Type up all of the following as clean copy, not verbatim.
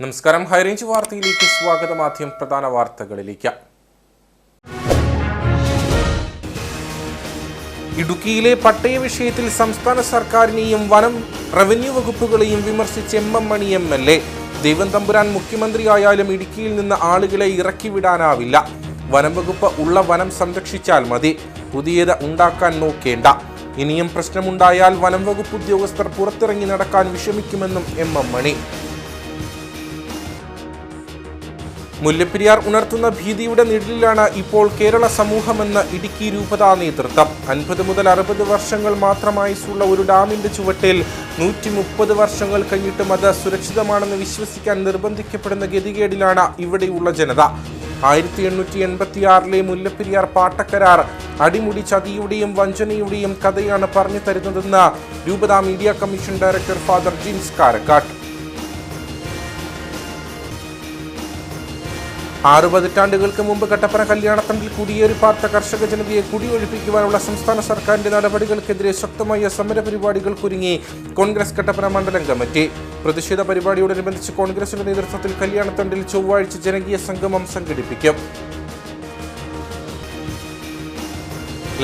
നമസ്കാരം. ഹൈറേഞ്ച് വാർത്തയിലേക്ക് സ്വാഗതം. ആദ്യം പ്രധാന വാർത്തകളിലേക്ക്. ഇടുക്കിയിലെ പട്ടയ വിഷയത്തിൽ സംസ്ഥാന സർക്കാരിനെയും വനം റവന്യൂ വകുപ്പുകളെയും വിമർശിച്ച് എം മണി MLA. ദൈവം തമ്പുരാൻ മുഖ്യമന്ത്രിയായാലും ഇടുക്കിയിൽ നിന്ന് ആളുകളെ ഇറക്കിവിടാനാവില്ല. വനം വകുപ്പ് ഉള്ള വനം സംരക്ഷിച്ചാൽ മതി, പുതിയത് ഉണ്ടാക്കാൻ നോക്കേണ്ട. ഇനിയും പ്രശ്നമുണ്ടായാൽ വനം വകുപ്പ് ഉദ്യോഗസ്ഥർ പുറത്തിറങ്ങി നടക്കാൻ വിഷമിക്കുമെന്നും എം മണി. മുല്ലപ്പെരിയാർ ഉണർത്തുന്ന ഭീതിയുടെ നിഴലിലാണ് ഇപ്പോൾ കേരള സമൂഹമെന്ന് ഇടുക്കി രൂപതാ നേതൃത്വം. 50 മുതൽ 60 വർഷങ്ങൾ മാത്രമായുസുള്ള ഒരു ഡാമിന്റെ ചുവട്ടിൽ 130 വർഷങ്ങൾ കഴിഞ്ഞിട്ടും അത് സുരക്ഷിതമാണെന്ന് വിശ്വസിക്കാൻ നിർബന്ധിക്കപ്പെടുന്ന ഗതികേടിലാണ് ഇവിടെയുള്ള ജനത. 1886 മുല്ലപ്പെരിയാർ പാട്ടക്കരാർ അടിമുടി ചതിയുടെയും വഞ്ചനയുടെയും കഥയാണ് പറഞ്ഞു തരുന്നതെന്ന് രൂപതാ media commission director father Jins Karakkat. 6 പതിറ്റാണ്ടുകൾക്ക് മുമ്പ് കട്ടപ്പന കല്യാണത്തണ്ടിൽ കുടിയേറി പാർത്ത കർഷക ജനതയെ കുടിയൊഴിപ്പിക്കുവാനുള്ള സംസ്ഥാന സർക്കാരിന്റെ നടപടികൾക്കെതിരെ ശക്തമായ സമരപരിപാടികൾക്കൊരുങ്ങി കോൺഗ്രസ് കട്ടപ്പന മണ്ഡലം കമ്മിറ്റി. പ്രതിഷേധ പരിപാടിയോടനുബന്ധിച്ച് കോൺഗ്രസിന്റെ നേതൃത്വത്തിൽ കല്യാണത്തണ്ടിൽ ചൊവ്വാഴ്ച ജനകീയ സംഗമം സംഘടിപ്പിക്കും.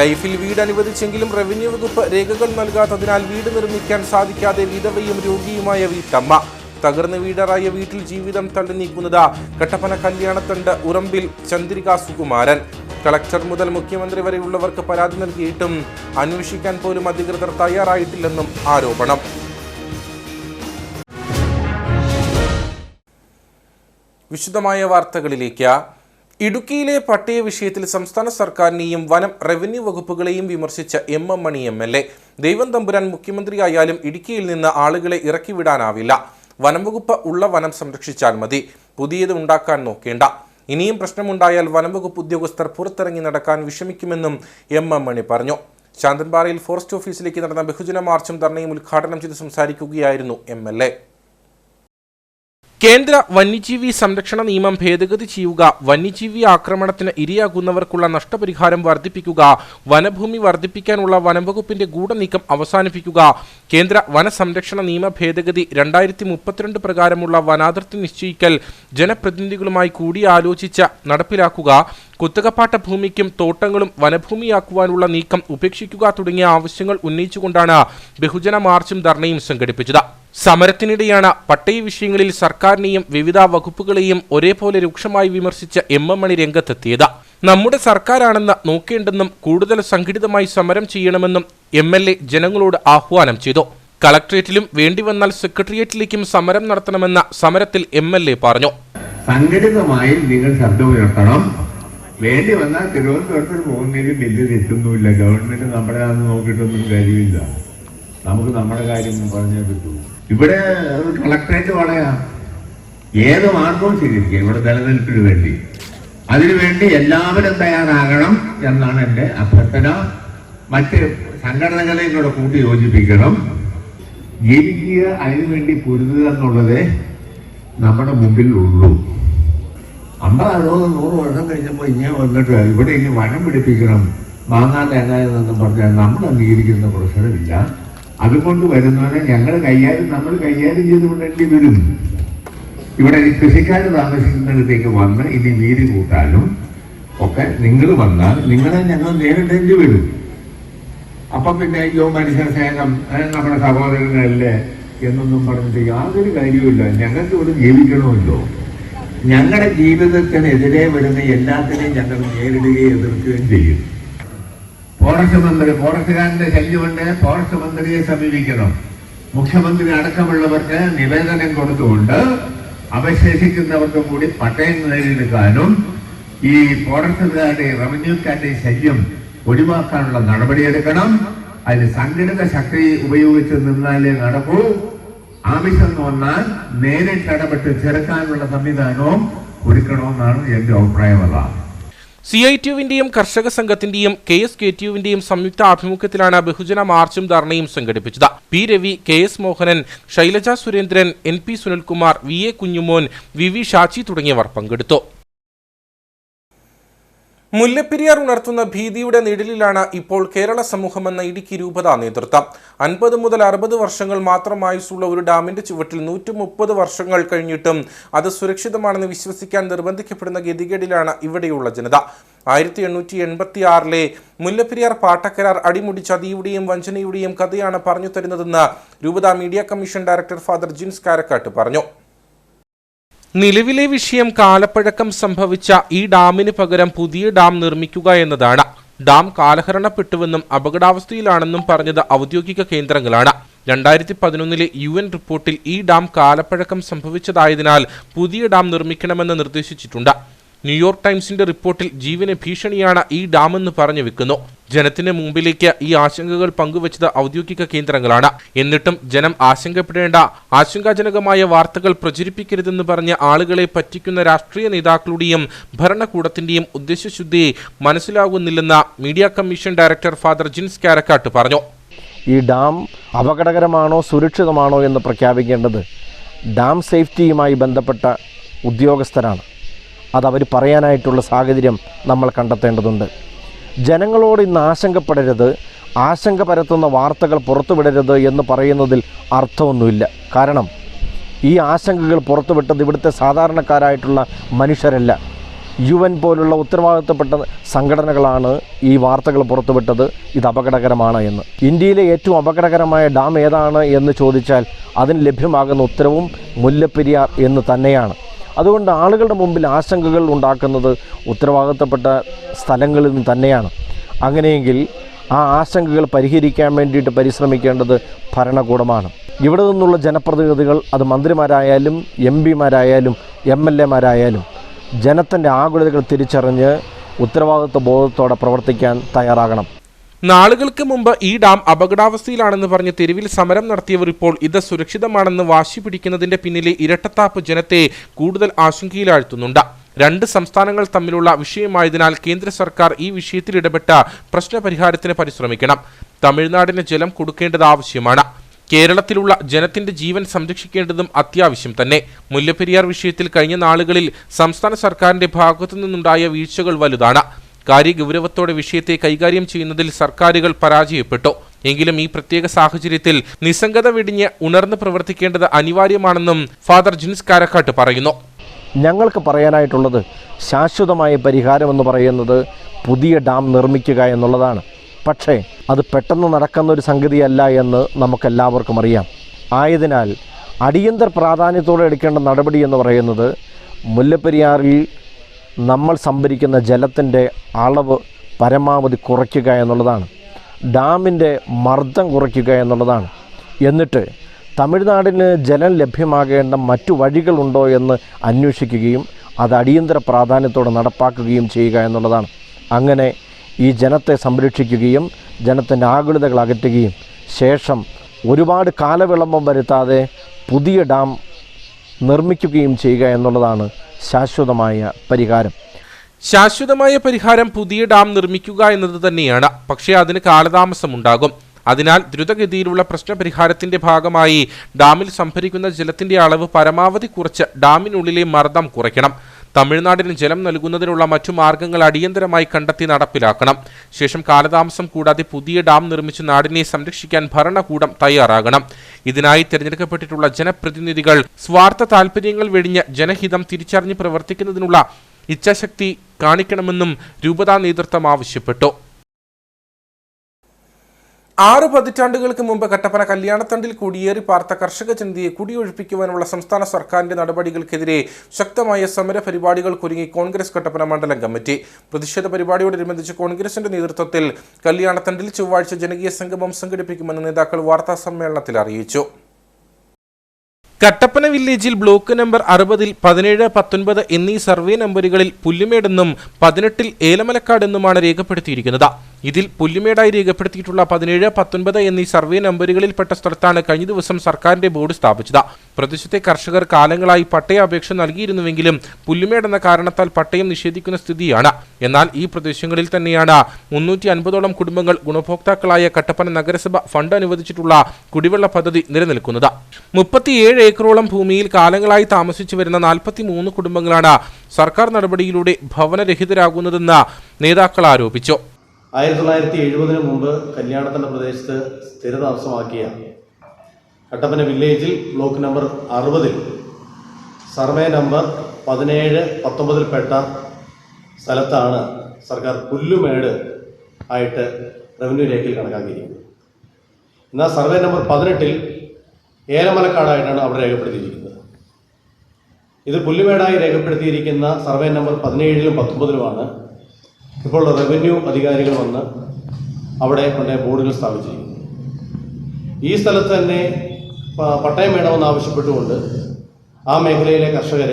ലൈഫിൽ വീട് അനുവദിച്ചെങ്കിലും റവന്യൂ വകുപ്പ് രേഖകൾ നൽകാത്തതിനാൽ വീട് നിർമ്മിക്കാൻ സാധിക്കാതെ വിധവയും രോഗിയുമായ വീട്ടമ്മ. തകർന്ന് വീടറായ വീട്ടിൽ ജീവിതം തള്ളി നീക്കുന്നത് കട്ടപ്പന കല്യാണത്തണ്ട് ഉറമ്പിൽ ചന്ദ്രിക സുകുമാരൻ. കളക്ടർ മുതൽ മുഖ്യമന്ത്രി വരെയുള്ളവർക്ക് പരാതി നൽകിയിട്ടും അന്വേഷിക്കാൻ പോലും അധികൃതർ തയ്യാറായിട്ടില്ലെന്നും ആരോപണം. വിശദമായ വാർത്തകളിലേക്ക്. ഇടുക്കിയിലെ പട്ടയ വിഷയത്തിൽ സംസ്ഥാന സർക്കാരിനെയും വനം റവന്യൂ വകുപ്പുകളെയും വിമർശിച്ച എം മണി MLA. ദൈവം തമ്പുരാൻ മുഖ്യമന്ത്രിയായാലും ഇടുക്കിയിൽ നിന്ന് ആളുകളെ ഇറക്കിവിടാനാവില്ല. വനം വകുപ്പ് ഉള്ള വനം സംരക്ഷിച്ചാൽ മതി, പുതിയത് ഉണ്ടാക്കാൻ നോക്കേണ്ട. ഇനിയും പ്രശ്നമുണ്ടായാൽ വനം വകുപ്പ് ഉദ്യോഗസ്ഥർ പുറത്തിറങ്ങി നടക്കാൻ വിഷമിക്കുമെന്നും എം മണി പറഞ്ഞു. ശാന്തൻപാറയിൽ ഫോറസ്റ്റ് ഓഫീസിലേക്ക് നടന്ന ബഹുജന മാർച്ചും ധർണയും ഉദ്ഘാടനം ചെയ്ത് സംസാരിക്കുകയായിരുന്നു MLA. കേന്ദ്ര വന്യജീവി സംരക്ഷണ നിയമം ഭേദഗതി ചെയ്യുക, വന്യജീവി ആക്രമണത്തിന് ഇരയാകുന്നവർക്കുള്ള നഷ്ടപരിഹാരം വർദ്ധിപ്പിക്കുക, വനഭൂമി വർദ്ധിപ്പിക്കാനുള്ള വനംവകുപ്പിന്റെ ഗൂഢനീക്കം അവസാനിപ്പിക്കുക, കേന്ദ്ര വനസംരക്ഷണ നിയമ ഭേദഗതി 2032 പ്രകാരമുള്ള വനാതിർത്തി നിശ്ചയിക്കൽ ജനപ്രതിനിധികളുമായി കൂടിയാലോചിച്ച് നടപ്പിലാക്കുക, കുത്തകപ്പാട്ട ഭൂമിക്കും തോട്ടങ്ങളും വനഭൂമിയാക്കുവാനുള്ള നീക്കം ഉപേക്ഷിക്കുക തുടങ്ങിയ ആവശ്യങ്ങൾ ഉന്നയിച്ചുകൊണ്ടാണ് ബഹുജന മാർച്ചും ധർണയും സംഘടിപ്പിച്ചത്. സമരത്തിനിടെയാണ് പട്ടയ വിഷയങ്ങളിൽ സർക്കാരിനെയും വിവിധ വകുപ്പുകളെയും ഒരേപോലെ രൂക്ഷമായി വിമർശിച്ച് എം മണി രംഗത്തെത്തിയത്. നമ്മുടെ സർക്കാരാണെന്ന് നോക്കേണ്ടെന്നും കൂടുതൽ സംഘടിതമായി സമരം ചെയ്യണമെന്നും MLA ജനങ്ങളോട് ആഹ്വാനം ചെയ്തു. കളക്ടറേറ്റിലും വേണ്ടിവന്നാൽ സെക്രട്ടേറിയറ്റിലേക്കും സമരം നടത്തണമെന്ന സമരത്തിൽ MLA പറഞ്ഞു. സംഘടിതമായി നിങ്ങൾ ശബ്ദമുയർത്തണം. വേണ്ടി വന്നാൽ തിരുവനന്തപുരത്തിന് പോകുന്നതിന് വലിയ തെറ്റൊന്നുമില്ല. ഗവൺമെന്റ് നമ്മുടെ നോക്കിയിട്ടൊന്നും കാര്യമില്ല. നമുക്ക് നമ്മുടെ കാര്യം പറഞ്ഞേ പറ്റൂ. ഇവിടെ കളക്ടറേറ്റ് പറയാം, ഏത് മാർഗവും സ്വീകരിക്കുക ഇവിടെ നിലനിൽപ്പിന് വേണ്ടി. അതിനുവേണ്ടി എല്ലാവരും തയ്യാറാകണം എന്നാണ് എൻ്റെ അഭ്യർത്ഥന. മറ്റ് സംഘടനകളെയും കൂടെ കൂട്ടി യോജിപ്പിക്കണം. ജീവിക്കുക, അതിനുവേണ്ടി പൊരുതുക എന്നുള്ളതേ നമ്മുടെ മുമ്പിൽ ഉള്ളൂ. 50-60-100 വർഷം കഴിഞ്ഞപ്പോൾ ഇങ്ങനെ വന്നിട്ട് ഇവിടെ ഇനി വനം പിടിപ്പിക്കണം, മാങ്ങാ തേങ്ങ എന്നൊന്നും പറഞ്ഞാൽ നമ്മൾ അംഗീകരിക്കുന്ന പ്രശ്നമില്ല. അതുകൊണ്ട് വരുന്നവരെ നമ്മൾ കൈകാര്യം ചെയ്തുകൊണ്ടേണ്ടി വരും. ഇവിടെ കൃഷിക്കാർ താമസിക്കുന്നിടത്തേക്ക് വന്ന് ഇനി വീതി കൂട്ടാനും ഒക്കെ നിങ്ങൾ വന്നാൽ നിങ്ങളെ ഞങ്ങൾ നേരിടേണ്ടി വരും. അപ്പം പിന്നെ അയ്യോ മനുഷ്യ സ്നേഹം നമ്മുടെ സഹോദരങ്ങളല്ലേ എന്നൊന്നും പറഞ്ഞിട്ട് യാതൊരു കാര്യവുമില്ല. ഞങ്ങൾക്ക് ഇവിടെ ജീവിക്കണമല്ലോ. ഞങ്ങളുടെ ജീവിതത്തിനെതിരെ വരുന്ന എല്ലാത്തിനെയും ഞങ്ങൾ നേരിടുകയും എതിർക്കുകയും ചെയ്യും. ഫോറസ്റ്റുകാരന്റെ ശല്യമുണ്ട്, ഫോറസ്റ്റ് മന്ത്രിയെ സമീപിക്കണം. മുഖ്യമന്ത്രി അടക്കമുള്ളവർക്ക് നിവേദനം കൊടുത്തുകൊണ്ട് അവശേഷിക്കുന്നവർക്കും കൂടി പട്ടയം നേടിയെടുക്കാനും ഈ ഫോറസ്റ്റുകാരുടെ റവന്യൂക്കാരുടെ ശല്യം ഒഴിവാക്കാനുള്ള നടപടിയെടുക്കണം. അതിന് സംഘടിത ശക്തി ഉപയോഗിച്ച് നിന്നാലേ നടക്കൂ. ആവശ്യം വന്നാൽ നേരിട്ടിടപെട്ട് ചെറുക്കാനുള്ള സംവിധാനവും ഒരുക്കണമെന്നാണ് എന്റെ അഭിപ്രായമല്ല. CITUവിന്റെയും കർഷക സംഘത്തിന്റെയും KSKTUവിന്റെയും സംയുക്ത ആഭിമുഖ്യത്തിലാണ് ബഹുജന മാർച്ചും ധർണയും സംഘടിപ്പിച്ചത്. P. Ravi, KS Mohanan, Shailaja Surendran, NP Sunilkumar, VA Kunjumon, VV Shachi തുടങ്ങിയവർ പങ്കെടുത്തു. മുല്ലപ്പെരിയാർ ഉണർത്തുന്ന ഭീതിയുടെ നിഴലിലാണ് ഇപ്പോൾ കേരള സമൂഹമെന്ന ഇടുക്കി രൂപതാ നേതൃത്വം. 50 മുതൽ 60 വർഷങ്ങൾ മാത്രം ആയുസ്സുള്ള ഒരു ഡാമിന്റെ ചുവട്ടിൽ 130 വർഷങ്ങൾ കഴിഞ്ഞിട്ടും അത് സുരക്ഷിതമാണെന്ന് വിശ്വസിക്കാൻ നിർബന്ധിക്കപ്പെടുന്ന ഗതികേടിലാണ് ഇവിടെയുള്ള ജനത. 1886 മുല്ലപ്പെരിയാർ പാട്ടക്കരാർ അടിമുടി ചതിയുടെയും വഞ്ചനയുടെയും കഥയാണ് പറഞ്ഞു തരുന്നതെന്ന് രൂപതാ media commission director father Jins Karakkat പറഞ്ഞു. നിലവിലെ വിഷയം കാലപ്പഴക്കം സംഭവിച്ച ഈ ഡാമിന് പകരം പുതിയ ഡാം നിർമ്മിക്കുക എന്നതാണ്. ഡാം കാലഹരണപ്പെട്ടുവെന്നും അപകടാവസ്ഥയിലാണെന്നും പറഞ്ഞത് ഔദ്യോഗിക കേന്ദ്രങ്ങളാണ്. 2011 UN റിപ്പോർട്ടിൽ ഈ ഡാം കാലപ്പഴക്കം സംഭവിച്ചതായതിനാൽ പുതിയ ഡാം നിർമ്മിക്കണമെന്ന് നിർദ്ദേശിച്ചിട്ടുണ്ട്. ന്യൂയോർക്ക് ടൈംസിന്റെ റിപ്പോർട്ടിൽ ജീവന് ഭീഷണിയാണ് ഈ ഡാമെന്ന് പറഞ്ഞു വെക്കുന്നു. ജനത്തിന് മുമ്പിലേക്ക് ഈ ആശങ്കകൾ പങ്കുവച്ചത് ഔദ്യോഗിക കേന്ദ്രങ്ങളാണ്. എന്നിട്ടും ജനം ആശങ്കപ്പെടേണ്ട ആശങ്കാജനകമായ വാർത്തകൾ പ്രചരിപ്പിക്കരുതെന്ന് പറഞ്ഞ് ആളുകളെ പറ്റിക്കുന്ന രാഷ്ട്രീയ നേതാക്കളുടെയും ഭരണകൂടത്തിന്റെയും ഉദ്ദേശശുദ്ധിയെ മനസ്സിലാകുന്നില്ലെന്ന് media commission director father Jins Karakkat പറഞ്ഞു. ഈ ഡാം അപകടകരമാണോ സുരക്ഷിതമാണോ എന്ന് പ്രഖ്യാപിക്കേണ്ടത് ഡാം സേഫ്റ്റിയുമായി ബന്ധപ്പെട്ട ഉദ്യോഗസ്ഥരാണ്. അതവർ പറയാനായിട്ടുള്ള സാഹചര്യം നമ്മൾ കണ്ടെത്തേണ്ടതുണ്ട്. ജനങ്ങളോട് ഇന്ന് ആശങ്കപ്പെടരുത്, ആശങ്ക പരത്തുന്ന വാർത്തകൾ പുറത്തുവിടരുത് എന്ന് പറയുന്നതിൽ അർത്ഥമൊന്നുമില്ല. കാരണം ഈ ആശങ്കകൾ പുറത്തുവിട്ടത് ഇവിടുത്തെ സാധാരണക്കാരായിട്ടുള്ള മനുഷ്യരല്ല. UN പോലുള്ള ഉത്തരവാദിത്തപ്പെട്ട സംഘടനകളാണ് ഈ വാർത്തകൾ പുറത്തുവിട്ടത് ഇത് അപകടകരമാണ് എന്ന്. ഇന്ത്യയിലെ ഏറ്റവും അപകടകരമായ ഡാം ഏതാണ് എന്ന് ചോദിച്ചാൽ അതിന് ലഭ്യമാകുന്ന ഉത്തരവും മുല്ലപ്പെരിയാർ എന്ന് തന്നെയാണ്. അതുകൊണ്ട് ആളുകളുടെ മുമ്പിൽ ആശങ്കകൾ ഉണ്ടാക്കുന്നത് ഉത്തരവാദിത്തപ്പെട്ട സ്ഥലങ്ങളിൽ നിന്ന് തന്നെയാണ്. അങ്ങനെയെങ്കിൽ ആ ആശങ്കകൾ പരിഹരിക്കാൻ വേണ്ടിയിട്ട് പരിശ്രമിക്കേണ്ടത് ഭരണകൂടമാണ്. ഇവിടെ നിന്നുള്ള ജനപ്രതിനിധികൾ, അത് മന്ത്രിമാരായാലും MP-മാരായാലും MLA-മാരായാലും ജനത്തിൻ്റെ ആകുലതകൾ തിരിച്ചറിഞ്ഞ് ഉത്തരവാദിത്വ ബോധത്തോടെ പ്രവർത്തിക്കാൻ തയ്യാറാകണം. നാളുകൾക്ക് മുമ്പ് ഈ ഡാം അപകടാവസ്ഥയിലാണെന്ന് പറഞ്ഞ് തെരുവിൽ സമരം നടത്തിയവർ ഇപ്പോൾ ഇത് സുരക്ഷിതമാണെന്ന് വാശി പിടിക്കുന്നതിന്റെ പിന്നിലെ ഇരട്ടത്താപ്പ് ജനത്തെ കൂടുതൽ ആശങ്കയിലാഴ്ത്തുന്നുണ്ട്. 2 സംസ്ഥാനങ്ങൾ തമ്മിലുള്ള വിഷയമായതിനാൽ കേന്ദ്ര സർക്കാർ ഈ വിഷയത്തിൽ ഇടപെട്ട പ്രശ്നപരിഹാരത്തിന് പരിശ്രമിക്കണം. തമിഴ്നാടിന് ജലം കൊടുക്കേണ്ടത് ആവശ്യമാണ്. കേരളത്തിലുള്ള ജനത്തിന്റെ ജീവൻ സംരക്ഷിക്കേണ്ടതും അത്യാവശ്യം തന്നെ. മുല്ലപ്പെരിയാർ വിഷയത്തിൽ കഴിഞ്ഞ നാളുകളിൽ സംസ്ഥാന സർക്കാരിന്റെ ഭാഗത്തു നിന്നുണ്ടായ വീഴ്ചകൾ വലുതാണ്. കാര്യഗൗരവത്തോടെ വിഷയത്തെ കൈകാര്യം ചെയ്യുന്നതിൽ സർക്കാരുകൾ പരാജയപ്പെട്ടു. എങ്കിലും ഈ പ്രത്യേക സാഹചര്യത്തിൽ നിസ്സംഗത വെടിഞ്ഞ് ഉണർന്ന് പ്രവർത്തിക്കേണ്ടത് അനിവാര്യമാണെന്നും ഫാദർ ജിൻസ് കാരക്കാട്ട് പറയുന്നു. ഞങ്ങൾക്ക് പറയാനായിട്ടുള്ളത് ശാശ്വതമായ പരിഹാരമെന്ന് പറയുന്നത് പുതിയ ഡാം നിർമ്മിക്കുക എന്നുള്ളതാണ്. പക്ഷേ അത് പെട്ടെന്ന് നടക്കുന്ന ഒരു സംഗതിയല്ല എന്ന് നമുക്കെല്ലാവർക്കും അറിയാം. ആയതിനാൽ അടിയന്തര പ്രാധാന്യത്തോടെ എടുക്കേണ്ട നടപടി എന്ന് പറയുന്നത് മുല്ലപ്പെരിയാറിൽ നമ്മൾ സംഭരിക്കുന്ന ജലത്തിൻ്റെ അളവ് പരമാവധി കുറയ്ക്കുക എന്നുള്ളതാണ്. ഡാമിൻ്റെ മർദ്ദം കുറയ്ക്കുക എന്നുള്ളതാണ്. എന്നിട്ട് തമിഴ്നാടിന് ജലം ലഭ്യമാകേണ്ട മറ്റു വഴികളുണ്ടോ എന്ന് അന്വേഷിക്കുകയും അത് അടിയന്തര പ്രാധാന്യത്തോടെ നടപ്പാക്കുകയും ചെയ്യുക എന്നുള്ളതാണ്. അങ്ങനെ ഈ ജനത്തെ സംരക്ഷിക്കുകയും ജനത്തിൻ്റെ ആകുലതകൾ അകറ്റുകയും ശേഷം ഒരുപാട് കാലവിളംബം വരുത്താതെ പുതിയ ഡാം നിർമ്മിക്കുകയും ചെയ്യുക എന്നുള്ളതാണ് ശാശ്വതമായ പരിഹാരം. ശാശ്വതമായ പരിഹാരം പുതിയ ഡാം നിർമ്മിക്കുക എന്നത് തന്നെയാണ്. പക്ഷേ അതിന് കാലതാമസമുണ്ടാകും. അതിനാൽ ദ്രുതഗതിയിലുള്ള പ്രശ്നപരിഹാരത്തിന്റെ ഭാഗമായി ഡാമിൽ സംഭരിക്കുന്ന ജലത്തിന്റെ അളവ് പരമാവധി കുറച്ച് ഡാമിനുള്ളിലെ മർദ്ദം കുറയ്ക്കണം. തമിഴ്നാടിന് ജലം നൽകുന്നതിനുള്ള മറ്റു മാർഗങ്ങൾ അടിയന്തരമായി കണ്ടെത്തി നടപ്പിലാക്കണം. ശേഷം കാലതാമസം കൂടാതെ പുതിയ ഡാം നിർമ്മിച്ച് നാടിനെ സംരക്ഷിക്കാൻ ഭരണകൂടം തയ്യാറാകണം. ഇതിനായി തിരഞ്ഞെടുക്കപ്പെട്ടിട്ടുള്ള ജനപ്രതിനിധികൾ സ്വാർത്ഥ താൽപര്യങ്ങൾ വെടിഞ്ഞ് ജനഹിതം തിരിച്ചറിഞ്ഞ് പ്രവർത്തിക്കുന്നതിനുള്ള ഇച്ഛാശക്തി കാണിക്കണമെന്നും രൂപതാ നേതൃത്വം ആവശ്യപ്പെട്ടു. 6 പതിറ്റാണ്ടുകൾക്ക് മുമ്പ് കട്ടപ്പന കല്യാണത്തണ്ടിൽ കുടിയേറി പാർത്ത കർഷക ജനതയെ കുടിയൊഴിപ്പിക്കുവാനുള്ള സംസ്ഥാന സർക്കാരിന്റെ നടപടികൾക്കെതിരെ ശക്തമായ സമര പരിപാടികൾക്കൊരുങ്ങി കോൺഗ്രസ് കട്ടപ്പന മണ്ഡലം കമ്മിറ്റി. പ്രതിഷേധ പരിപാടിയോടനുബന്ധിച്ച് കോൺഗ്രസിന്റെ നേതൃത്വത്തിൽ കല്യാണത്തണ്ടിൽ ചൊവ്വാഴ്ച ജനകീയ സംഗമം സംഘടിപ്പിക്കുമെന്ന് നേതാക്കൾ വാർത്താസമ്മേളനത്തിൽ അറിയിച്ചു. കട്ടപ്പന വില്ലേജിൽ ബ്ലോക്ക് നമ്പർ 60-ൽ 17, 19 എന്നീ സർവേ നമ്പറുകളിൽ പുല്ലുമേടെന്നും 18-ൽ ഏലമലക്കാട് എന്നുമാണ് രേഖപ്പെടുത്തിയിരിക്കുന്നത്. ഇതിൽ പുല്ലുമേടായി രേഖപ്പെടുത്തിയിട്ടുള്ള 17, 19 എന്നീ സർവേ നമ്പറുകളിൽപ്പെട്ട സ്ഥലത്താണ് കഴിഞ്ഞ ദിവസം സർക്കാരിന്റെ ബോർഡ് സ്ഥാപിച്ചത്. പ്രദേശത്തെ കർഷകർ കാലങ്ങളായി പട്ടയ അപേക്ഷ നൽകിയിരുന്നുവെങ്കിലും പുല്ലുമേടെന്ന കാരണത്താൽ പട്ടയം നിഷേധിക്കുന്ന സ്ഥിതിയാണ്. എന്നാൽ ഈ പ്രദേശങ്ങളിൽ തന്നെയാണ് 350ഓളം കുടുംബങ്ങൾ ഗുണഭോക്താക്കളായ കട്ടപ്പന നഗരസഭ ഫണ്ട് അനുവദിച്ചിട്ടുള്ള കുടിവെള്ള പദ്ധതി നിലനിൽക്കുന്നത്. 37 ഏക്കറോളം ഭൂമിയിൽ കാലങ്ങളായി താമസിച്ചു വരുന്ന 43 കുടുംബങ്ങളാണ് സർക്കാർ നടപടിയിലൂടെ ഭവനരഹിതരാകുന്നതെന്ന് നേതാക്കൾ ആരോപിച്ചു. 1970 മുമ്പ് കല്യാണത്തിന്റെ പ്രദേശത്ത് സ്ഥിരതാമസമാക്കിയ കട്ടപ്പന വില്ലേജിൽ ബ്ലോക്ക് നമ്പർ 60 സർവേ നമ്പർ 17-19 പെട്ട സ്ഥലത്താണ് സർക്കാർ പുല്ലുമേട് ആയിട്ട് റവന്യൂ രേഖയിൽ കണക്കാക്കിയിരിക്കുന്നത്. എന്നാൽ സർവേ നമ്പർ 18 ഏലമലക്കാടായിട്ടാണ് അവിടെ രേഖപ്പെടുത്തിയിരിക്കുന്നത്. ഇത് പുല്ലുമേടായി രേഖപ്പെടുത്തിയിരിക്കുന്ന സർവേ നമ്പർ 17-ലും 19-ലുമാണ് ഇപ്പോൾ റവന്യൂ അധികാരികൾ വന്ന് അവിടെ കൊണ്ട് ബോർഡുകൾ സ്ഥാപിച്ചിരിക്കുന്നു. ഈ സ്ഥലത്ത് തന്നെ പട്ടയം വേണമെന്ന് ആവശ്യപ്പെട്ടുകൊണ്ട് ആ മേഖലയിലെ കർഷകർ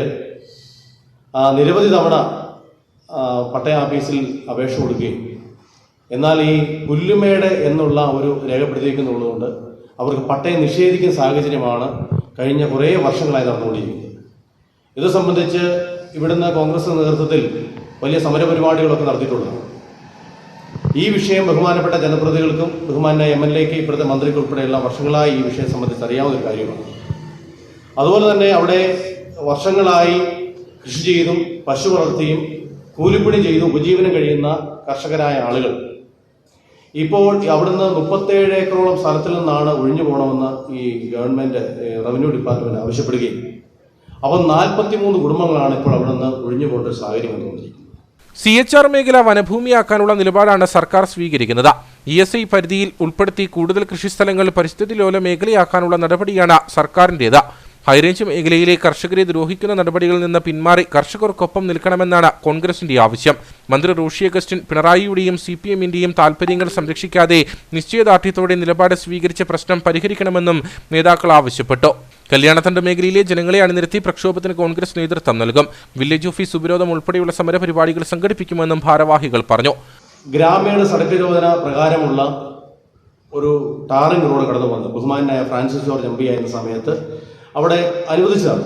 നിരവധി തവണ പട്ടയ ഓഫീസിൽ അപേക്ഷ കൊടുക്കുകയും എന്നാൽ ഈ പുല്ലുമേട് എന്നുള്ള ഒരു രേഖപ്പെടുത്തിയിരിക്കുന്നുള്ളതുകൊണ്ട് അവർക്ക് പട്ടയം നിഷേധിക്കുന്ന സാഹചര്യമാണ് കഴിഞ്ഞ കുറേ വർഷങ്ങളായി നടന്നുകൊണ്ടിരിക്കുന്നത്. ഇത് സംബന്ധിച്ച് ഇവിടുന്ന് കോൺഗ്രസ് നേതൃത്വത്തിൽ വലിയ സമരപരിപാടികളൊക്കെ നടത്തിയിട്ടുള്ളതാണ്. ഈ വിഷയം ബഹുമാനപ്പെട്ട ജനപ്രതിനിധികൾക്കും ബഹുമാന MLAക്ക് ഇപ്പോഴത്തെ മന്ത്രിക്ക് ഉൾപ്പെടെയുള്ള വർഷങ്ങളായി ഈ വിഷയം സംബന്ധിച്ച് അറിയാവുന്ന ഒരു കാര്യമാണ്. അതുപോലെ തന്നെ അവിടെ വർഷങ്ങളായി കൃഷി ചെയ്തും പശു വളർത്തിയും കൂലിപ്പണി ചെയ്തും ഉപജീവനം കഴിയുന്ന കർഷകരായ ആളുകൾ ഇപ്പോൾ അവിടുന്ന് 37 ഏക്കറോളം സ്ഥലത്തിൽ നിന്നാണ് ഒഴിഞ്ഞു പോകണമെന്ന് ഈ ഗവൺമെന്റ് റവന്യൂ ഡിപ്പാർട്ട്മെന്റ് ആവശ്യപ്പെടുകയും അപ്പോൾ 43 കുടുംബങ്ങളാണ് ഇപ്പോൾ അവിടെ നിന്ന് ഒഴിഞ്ഞു പോകേണ്ട ഒരു സാഹചര്യം വന്നുകൊണ്ടിരിക്കുന്നത്. CHR മേഖല വനഭൂമിയാക്കാനുള്ള നിലപാടാണ് സർക്കാർ സ്വീകരിക്കുന്നത്. ESI പരിധിയിൽ ഉൾപ്പെടുത്തി കൂടുതൽ കൃഷിസ്ഥലങ്ങൾ പരിസ്ഥിതി ലോല മേഖലയാക്കാനുള്ള നടപടിയാണ് സർക്കാരിൻ്റേത്. ഹൈറേഞ്ച് മേഖലയിലെ കർഷകരെ ദ്രോഹിക്കുന്ന നടപടികളിൽ നിന്ന് പിന്മാറി കർഷകർക്കൊപ്പം നിൽക്കണമെന്നാണ് കോൺഗ്രസിന്റെ ആവശ്യം. മന്ത്രി റോഷി അഗസ്റ്റിൻ പിണറായിയുടെയും CPM-ന്റെയും താൽപര്യങ്ങൾ സംരക്ഷിക്കാതെ നിശ്ചയദാർഢ്യത്തോടെ നിലപാട് സ്വീകരിച്ച പ്രശ്നം പരിഹരിക്കണമെന്നും നേതാക്കൾ ആവശ്യപ്പെട്ടു. കല്യാണത്തണ്ട് മേഖലയിലെ ജനങ്ങളെ അണിനിരത്തി പ്രക്ഷോഭത്തിന് കോൺഗ്രസ് നേതൃത്വം നൽകും. വില്ലേജ് ഓഫീസ് ഉപരോധം ഉൾപ്പെടെയുള്ള സമരപരിപാടികൾ സംഘടിപ്പിക്കുമെന്നും ഭാരവാഹികൾ പറഞ്ഞു. ഗ്രാമീണ സടക്ക് യോജന പ്രകാരമുള്ള ഒരു ടാറിംഗ് റോഡ് കടന്നു വന്നു ബഹുമാനായ ഫ്രാൻസിസ് ജോർജ് MP ആയിരുന്ന സമയത്ത് അവിടെ അനുവദിച്ചതാണ്.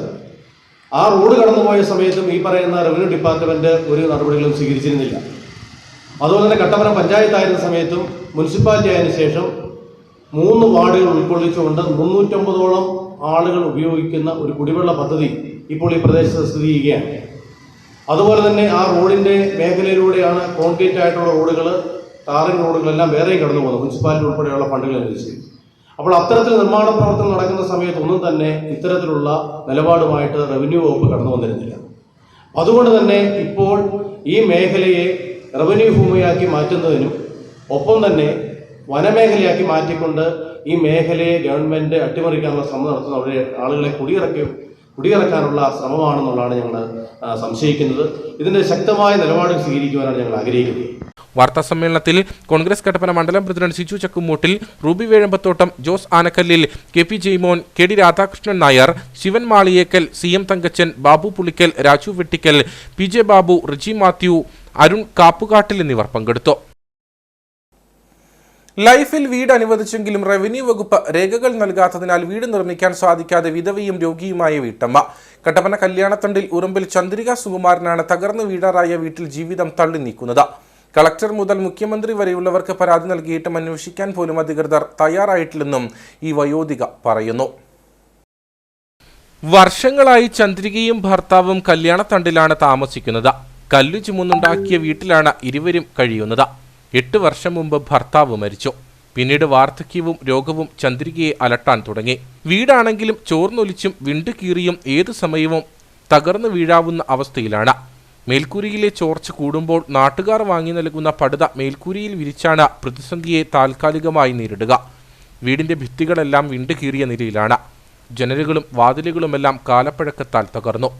ആ റോഡ് കടന്നുപോയ സമയത്തും ഈ പറയുന്ന റവന്യൂ ഡിപ്പാർട്ട്മെന്റ് ഒരു നടപടികളും സ്വീകരിച്ചിരുന്നില്ല. അതുപോലെ തന്നെ കട്ടപ്പന പഞ്ചായത്തായിരുന്ന സമയത്തും മുനിസിപ്പാലിറ്റി ആയതിനു ശേഷം 3 വാർഡുകൾ ഉൾക്കൊള്ളിച്ചുകൊണ്ട് 350ഓളം ആളുകൾ ഉപയോഗിക്കുന്ന ഒരു കുടിവെള്ള പദ്ധതി ഇപ്പോൾ ഈ പ്രദേശത്ത് സ്ഥിതി ചെയ്യുകയാണ്. അതുപോലെ തന്നെ ആ റോഡിന്റെ മേഖലയിലൂടെയാണ് കോൺക്രീറ്റ് ആയിട്ടുള്ള റോഡുകൾ, ടാറിംഗ് റോഡുകളെല്ലാം വേറെയും കടന്നു പോകുന്നത് മുനിസിപ്പാലിറ്റി ഉൾപ്പെടെയുള്ള ഫണ്ടുകൾ അനുവദിച്ചു. അപ്പോൾ അത്തരത്തിൽ നിർമ്മാണ പ്രവർത്തനം നടക്കുന്ന സമയത്ത് ഒന്നും തന്നെ ഇത്തരത്തിലുള്ള നിലപാടുമായിട്ട് റവന്യൂ വകുപ്പ് കടന്നു വന്നിരുന്നില്ല. അതുകൊണ്ട് തന്നെ ഇപ്പോൾ ഈ മേഖലയെ റവന്യൂ ഭൂമിയാക്കി മാറ്റുന്നതിനും ഒപ്പം തന്നെ വനമേഖലയാക്കി മാറ്റിക്കൊണ്ട് ഈ മേഖലയെ ഗവൺമെന്റ് അട്ടിമറിക്കാനുള്ള ശ്രമം നടത്തുന്ന അവിടെ ആളുകളെ കുടിയിറക്കാനുള്ള ശ്രമമാണെന്നുള്ളതാണ് ഞങ്ങൾ സംശയിക്കുന്നത്. ഇതിന്റെ ശക്തമായ നിലപാട് സ്വീകരിക്കുവാനാണ് ഞങ്ങൾ ആഗ്രഹിക്കുന്നത്. വാർത്താസമ്മേളനത്തിൽ കോൺഗ്രസ് കട്ടപ്പന മണ്ഡലം president Siju Chakkumoottil, Ruby Vezhambathottam, Jose Anakkallil, KP Jaimon, KD Radhakrishnan Nair, Shivan Maliyekkal, CM Thankachan, Babu Pulickal, Raju Vettickal, PJ Babu, Riji Mathew, Arun Kappukattil എന്നിവർ പങ്കെടുത്തു. ലൈഫിൽ വീട് അനുവദിച്ചെങ്കിലും റവന്യൂ വകുപ്പ് രേഖകൾ നൽകാത്തതിനാൽ വീട് നിർമ്മിക്കാൻ സാധിക്കാതെ വിധവയും രോഗിയുമായ വീട്ടമ്മ. കട്ടപ്പന കല്യാണത്തണ്ടിൽ ഉറുമ്പിൽ ചന്ദ്രിക സുകുമാരനാണ് തകർന്നു വീടാറായ വീട്ടിൽ ജീവിതം തള്ളി നീക്കുന്നത്. കളക്ടർ മുതൽ മുഖ്യമന്ത്രി വരെയുള്ളവർക്ക് പരാതി നൽകിയിട്ടും അന്വേഷിക്കാൻ പോലും അധികൃതർ തയ്യാറായിട്ടില്ലെന്നും ഈ വയോധിക പറയുന്നു. വർഷങ്ങളായി ചന്ദ്രികയും ഭർത്താവും കല്യാണത്തണ്ടിലാണ് താമസിക്കുന്നത്. കല്ലു ചുമന്നുണ്ടാക്കിയ വീട്ടിലാണ് ഇരുവരും കഴിയുന്നത്. 8 വർഷം മുമ്പ് ഭർത്താവ് മരിച്ചു. പിന്നീട് വാർദ്ധക്യവും രോഗവും ചന്ദ്രികയെ അലട്ടാൻ തുടങ്ങി. വീടാണെങ്കിലും ചോർന്നൊലിച്ചും വിണ്ടുകീറിയും ഏതു സമയവും തകർന്നു വീഴാവുന്ന അവസ്ഥയിലാണ്. മേൽക്കൂരയിലെ ചോർച്ച കൂടുമ്പോൾ നാട്ടുകാർ വാങ്ങി നൽകുന്ന പടുത മേൽക്കൂരയിൽ വിരിച്ചാണ് പ്രതിസന്ധിയെ താൽക്കാലികമായി നേരിടുക. വീടിന്റെ ഭിത്തികളെല്ലാം വിണ്ടുകീറിയ നിലയിലാണ്. ജനലുകളും വാതിലുകളുമെല്ലാം കാലപ്പഴക്കത്താൽ തകർന്നു.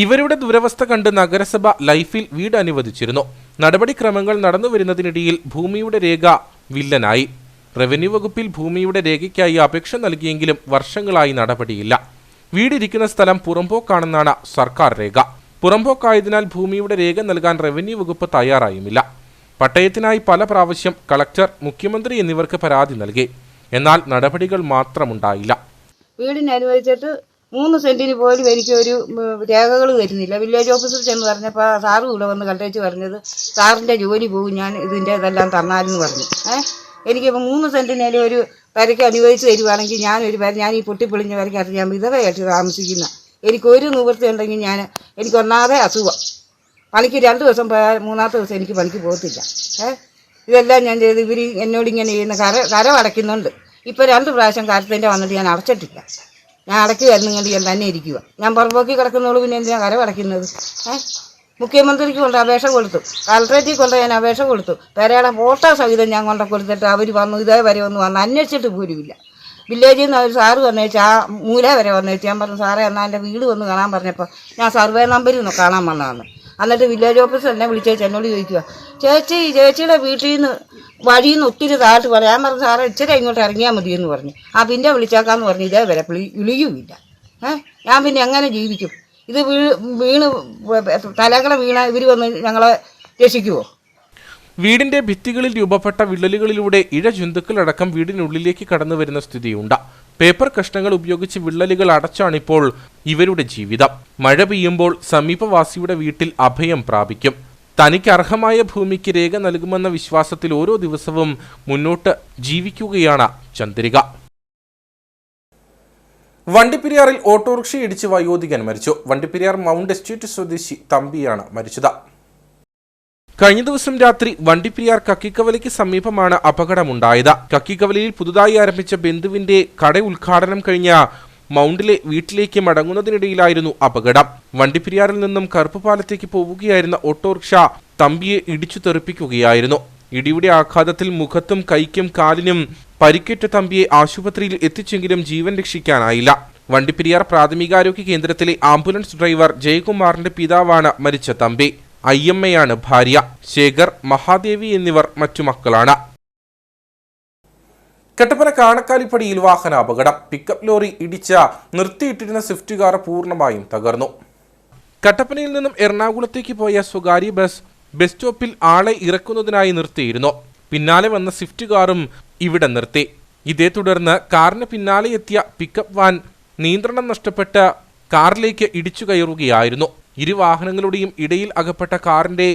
ഇവരുടെ ദുരവസ്ഥ കണ്ട് നഗരസഭ ലൈഫിൽ വീട് അനുവദിച്ചിരുന്നു. നടപടിക്രമങ്ങൾ നടന്നുവരുന്നതിനിടയിൽ ഭൂമിയുടെ രേഖ വില്ലനായി. റവന്യൂ വകുപ്പിൽ ഭൂമിയുടെ രേഖയ്ക്കായി അപേക്ഷ നൽകിയെങ്കിലും വർഷങ്ങളായി നടപടിയില്ല. വീടിരിക്കുന്ന സ്ഥലം പുറമ്പോക്കാണെന്നാണ് സർക്കാർ രേഖ. പുറമ്പോക്കായതിനാൽ ഭൂമിയുടെ രേഖ നൽകാൻ റവന്യൂ വകുപ്പ് തയ്യാറായുമില്ല. പട്ടയത്തിനായി പല പ്രാവശ്യം കളക്ടർ, മുഖ്യമന്ത്രി എന്നിവർക്ക് പരാതി നൽകി. എന്നാൽ നടപടികൾ മാത്രമുണ്ടായില്ല. വീടിന് അനുവദിച്ചിട്ട് 3 സെന്റിന് പോലും എനിക്കൊരു രേഖകൾ തരുന്നില്ല. വില്ലേജ് ഓഫീസിൽ ചെന്ന് പറഞ്ഞപ്പോൾ സാറും ഇവിടെ വന്ന് കണ്ടേച്ച് പറഞ്ഞത് സാറിൻ്റെ ജോലി പോകും, ഞാൻ ഇതിൻ്റെ ഇതെല്ലാം തന്നാലെന്ന് പറഞ്ഞു. എനിക്കിപ്പോൾ 3 സെന്റിനേലും ഒരു വരയ്ക്ക് അനുവദിച്ച് തരുവാണെങ്കിൽ ഞാൻ ഈ പൊട്ടിപ്പൊളിഞ്ഞ വരയ്ക്കകത്ത് ഞാൻ വിധവയായിട്ട് താമസിക്കുന്ന, എനിക്കൊരു നിവൃത്തി ഉണ്ടെങ്കിൽ എനിക്ക് ഒന്നാതെ അസുഖം, പണിക്ക് 2 ദിവസം പോയാൽ 3-ാമത്തെ ദിവസം എനിക്ക് പണിക്ക് പോകത്തില്ല. ഇതെല്ലാം ഞാൻ ചെയ്ത് ഇവർ എന്നോടിങ്ങനെ ചെയ്യുന്ന കരം അടയ്ക്കുന്നുണ്ട്. ഇപ്പോൾ 2 പ്രാവശ്യം കരത്തിൻ്റെ വന്നിട്ട് ഞാൻ അടച്ചിട്ടില്ല. ഞാൻ അടക്കി വരുന്നുകൊണ്ട് ഞാൻ തന്നെ ഇരിക്കുക. ഞാൻ പുറമ്പോക്കി കിടക്കുന്നോളൂ, പിന്നെ എന്തിനാണ് കരം അടയ്ക്കുന്നത്? മുഖ്യമന്ത്രിക്ക് കൊണ്ട് അപേക്ഷ കൊടുത്തു, കളക്ട്രേറ്റിൽ കൊണ്ട് ഞാൻ അപേക്ഷ കൊടുത്തു, പെരയുടെ ഫോട്ടോ സഹിതം ഞാൻ കൊണ്ട് കൊടുത്തിട്ട് അവർ വന്നു ഇതേവരെ ഒന്ന് വന്ന് അന്വേഷിച്ചിട്ട് പോലുമില്ല. വില്ലേജിൽ നിന്ന് ഒരു സാറ് വന്നേച്ച് ആ മൂല വരെ വന്നേച്ച് ഞാൻ പറഞ്ഞു സാറേ എന്നാൽ എൻ്റെ വീട് വന്ന് കാണാൻ പറഞ്ഞപ്പോൾ ഞാൻ സർവേ നമ്പറിൽ നിന്ന് കാണാൻ വന്നതാണ്. എന്നിട്ട് വില്ലേജ് ഓഫീസർ എന്നെ വിളിച്ചേച്ച് എന്നോട് ചോദിക്കുക, ചേച്ചിയുടെ വീട്ടിൽ നിന്ന് വഴിയിൽ നിന്ന് ഒത്തിരി താഴ്ത്ത് പറയാം. ഞാൻ പറഞ്ഞു സാറേ ഇച്ചിരി ഇങ്ങോട്ട് ഇറങ്ങിയാൽ മതിയെന്ന് പറഞ്ഞു. പിന്നെ വിളിച്ചേക്കാന്ന് പറഞ്ഞു ഇതേവരെ വിളിയുമില്ല. ഞാൻ പിന്നെ എങ്ങനെ ജീവിക്കും? ഇത് വീണ് തലകളെ വീണ ഇവർ വന്ന് ഞങ്ങളെ രക്ഷിക്കുമോ? വീടിന്റെ ഭിത്തികളിൽ രൂപപ്പെട്ട വിള്ളലുകളിലൂടെ ഇഴജന്തുക്കളടക്കം വീടിനുള്ളിലേക്ക് കടന്നു വരുന്ന സ്ഥിതിയുണ്ട്. പേപ്പർ കഷ്ണങ്ങൾ ഉപയോഗിച്ച് വിള്ളലുകൾ അടച്ചാണിപ്പോൾ ഇവരുടെ ജീവിതം. മഴ പെയ്യുമ്പോൾ സമീപവാസിയുടെ വീട്ടിൽ അഭയം പ്രാപിക്കും. തനിക്ക് അർഹമായ ഭൂമിക്ക് രേഖ നൽകുമെന്ന വിശ്വാസത്തിൽ ഓരോ ദിവസവും മുന്നോട്ട് ജീവിക്കുകയാണ് ചന്ദ്രിക. വണ്ടിപ്പെരിയാറിൽ ഓട്ടോറിക്ഷ ഇടിച്ച് വയോധികൻ മരിച്ചു. വണ്ടിപ്പെരിയാർ മൗണ്ട് എസ്റ്റേറ്റ് സ്വദേശി തമ്പിയാണ് മരിച്ചത്. കഴിഞ്ഞ ദിവസം രാത്രി വണ്ടിപ്പെരിയാർ കക്കിക്കവലയ്ക്ക് സമീപമാണ് അപകടമുണ്ടായത്. കക്കിക്കവലയിൽ പുതുതായി ആരംഭിച്ച ബന്ധുവിന്റെ കട ഉദ്ഘാടനം കഴിഞ്ഞ മൗണ്ടിലെ വീട്ടിലേക്ക് മടങ്ങുന്നതിനിടയിലായിരുന്നു അപകടം. വണ്ടിപ്പെരിയാറിൽ നിന്നും കറുപ്പുപാലത്തേക്ക് പോവുകയായിരുന്ന ഓട്ടോറിക്ഷ തമ്പിയെ ഇടിച്ചു തെറിപ്പിക്കുകയായിരുന്നു. ഇടിയുടെ ആഘാതത്തിൽ മുഖത്തും കൈക്കും കാലിനും പരിക്കേറ്റ തമ്പിയെ ആശുപത്രിയിൽ എത്തിച്ചെങ്കിലും ജീവൻ രക്ഷിക്കാനായില്ല. വണ്ടിപ്പെരിയാർ പ്രാഥമികാരോഗ്യ കേന്ദ്രത്തിലെ ആംബുലൻസ് ഡ്രൈവർ ജയകുമാറിന്റെ പിതാവാണ് മരിച്ച തമ്പി. അയ്യമ്മയാണ് ഭാര്യ. ശേഖർ, മഹാദേവി എന്നിവർ മറ്റു മക്കളാണ്. കട്ടപ്പന കാണക്കാലിപ്പടിയിൽ വാഹനാപകടം. പിക്കപ്പ് ലോറി ഇടിച്ച നിർത്തിയിട്ടിരുന്ന സ്വിഫ്റ്റ് കാർ പൂർണ്ണമായും തകർന്നു. കട്ടപ്പനയിൽ നിന്നും എറണാകുളത്തേക്ക് പോയ സ്വകാര്യ ബസ് സ്റ്റോപ്പിൽ ആളെ ഇറക്കുന്നതിനായി നിർത്തിയിരുന്നു. പിന്നാലെ വന്ന സ്വിഫ്റ്റ് കാറും ഇവിടെ നിർത്തി. ഇതേ തുടർന്ന് കാറിന് പിന്നാലെ എത്തിയ പിക്കപ്പ് വാൻ നിയന്ത്രണം നഷ്ടപ്പെട്ട് കാറിലേക്ക് ഇടിച്ചു കയറുകയായിരുന്നു. ഇരു വാഹനങ്ങളുടെയും ഇടയിൽ അകപ്പെട്ട കാറിന്റെ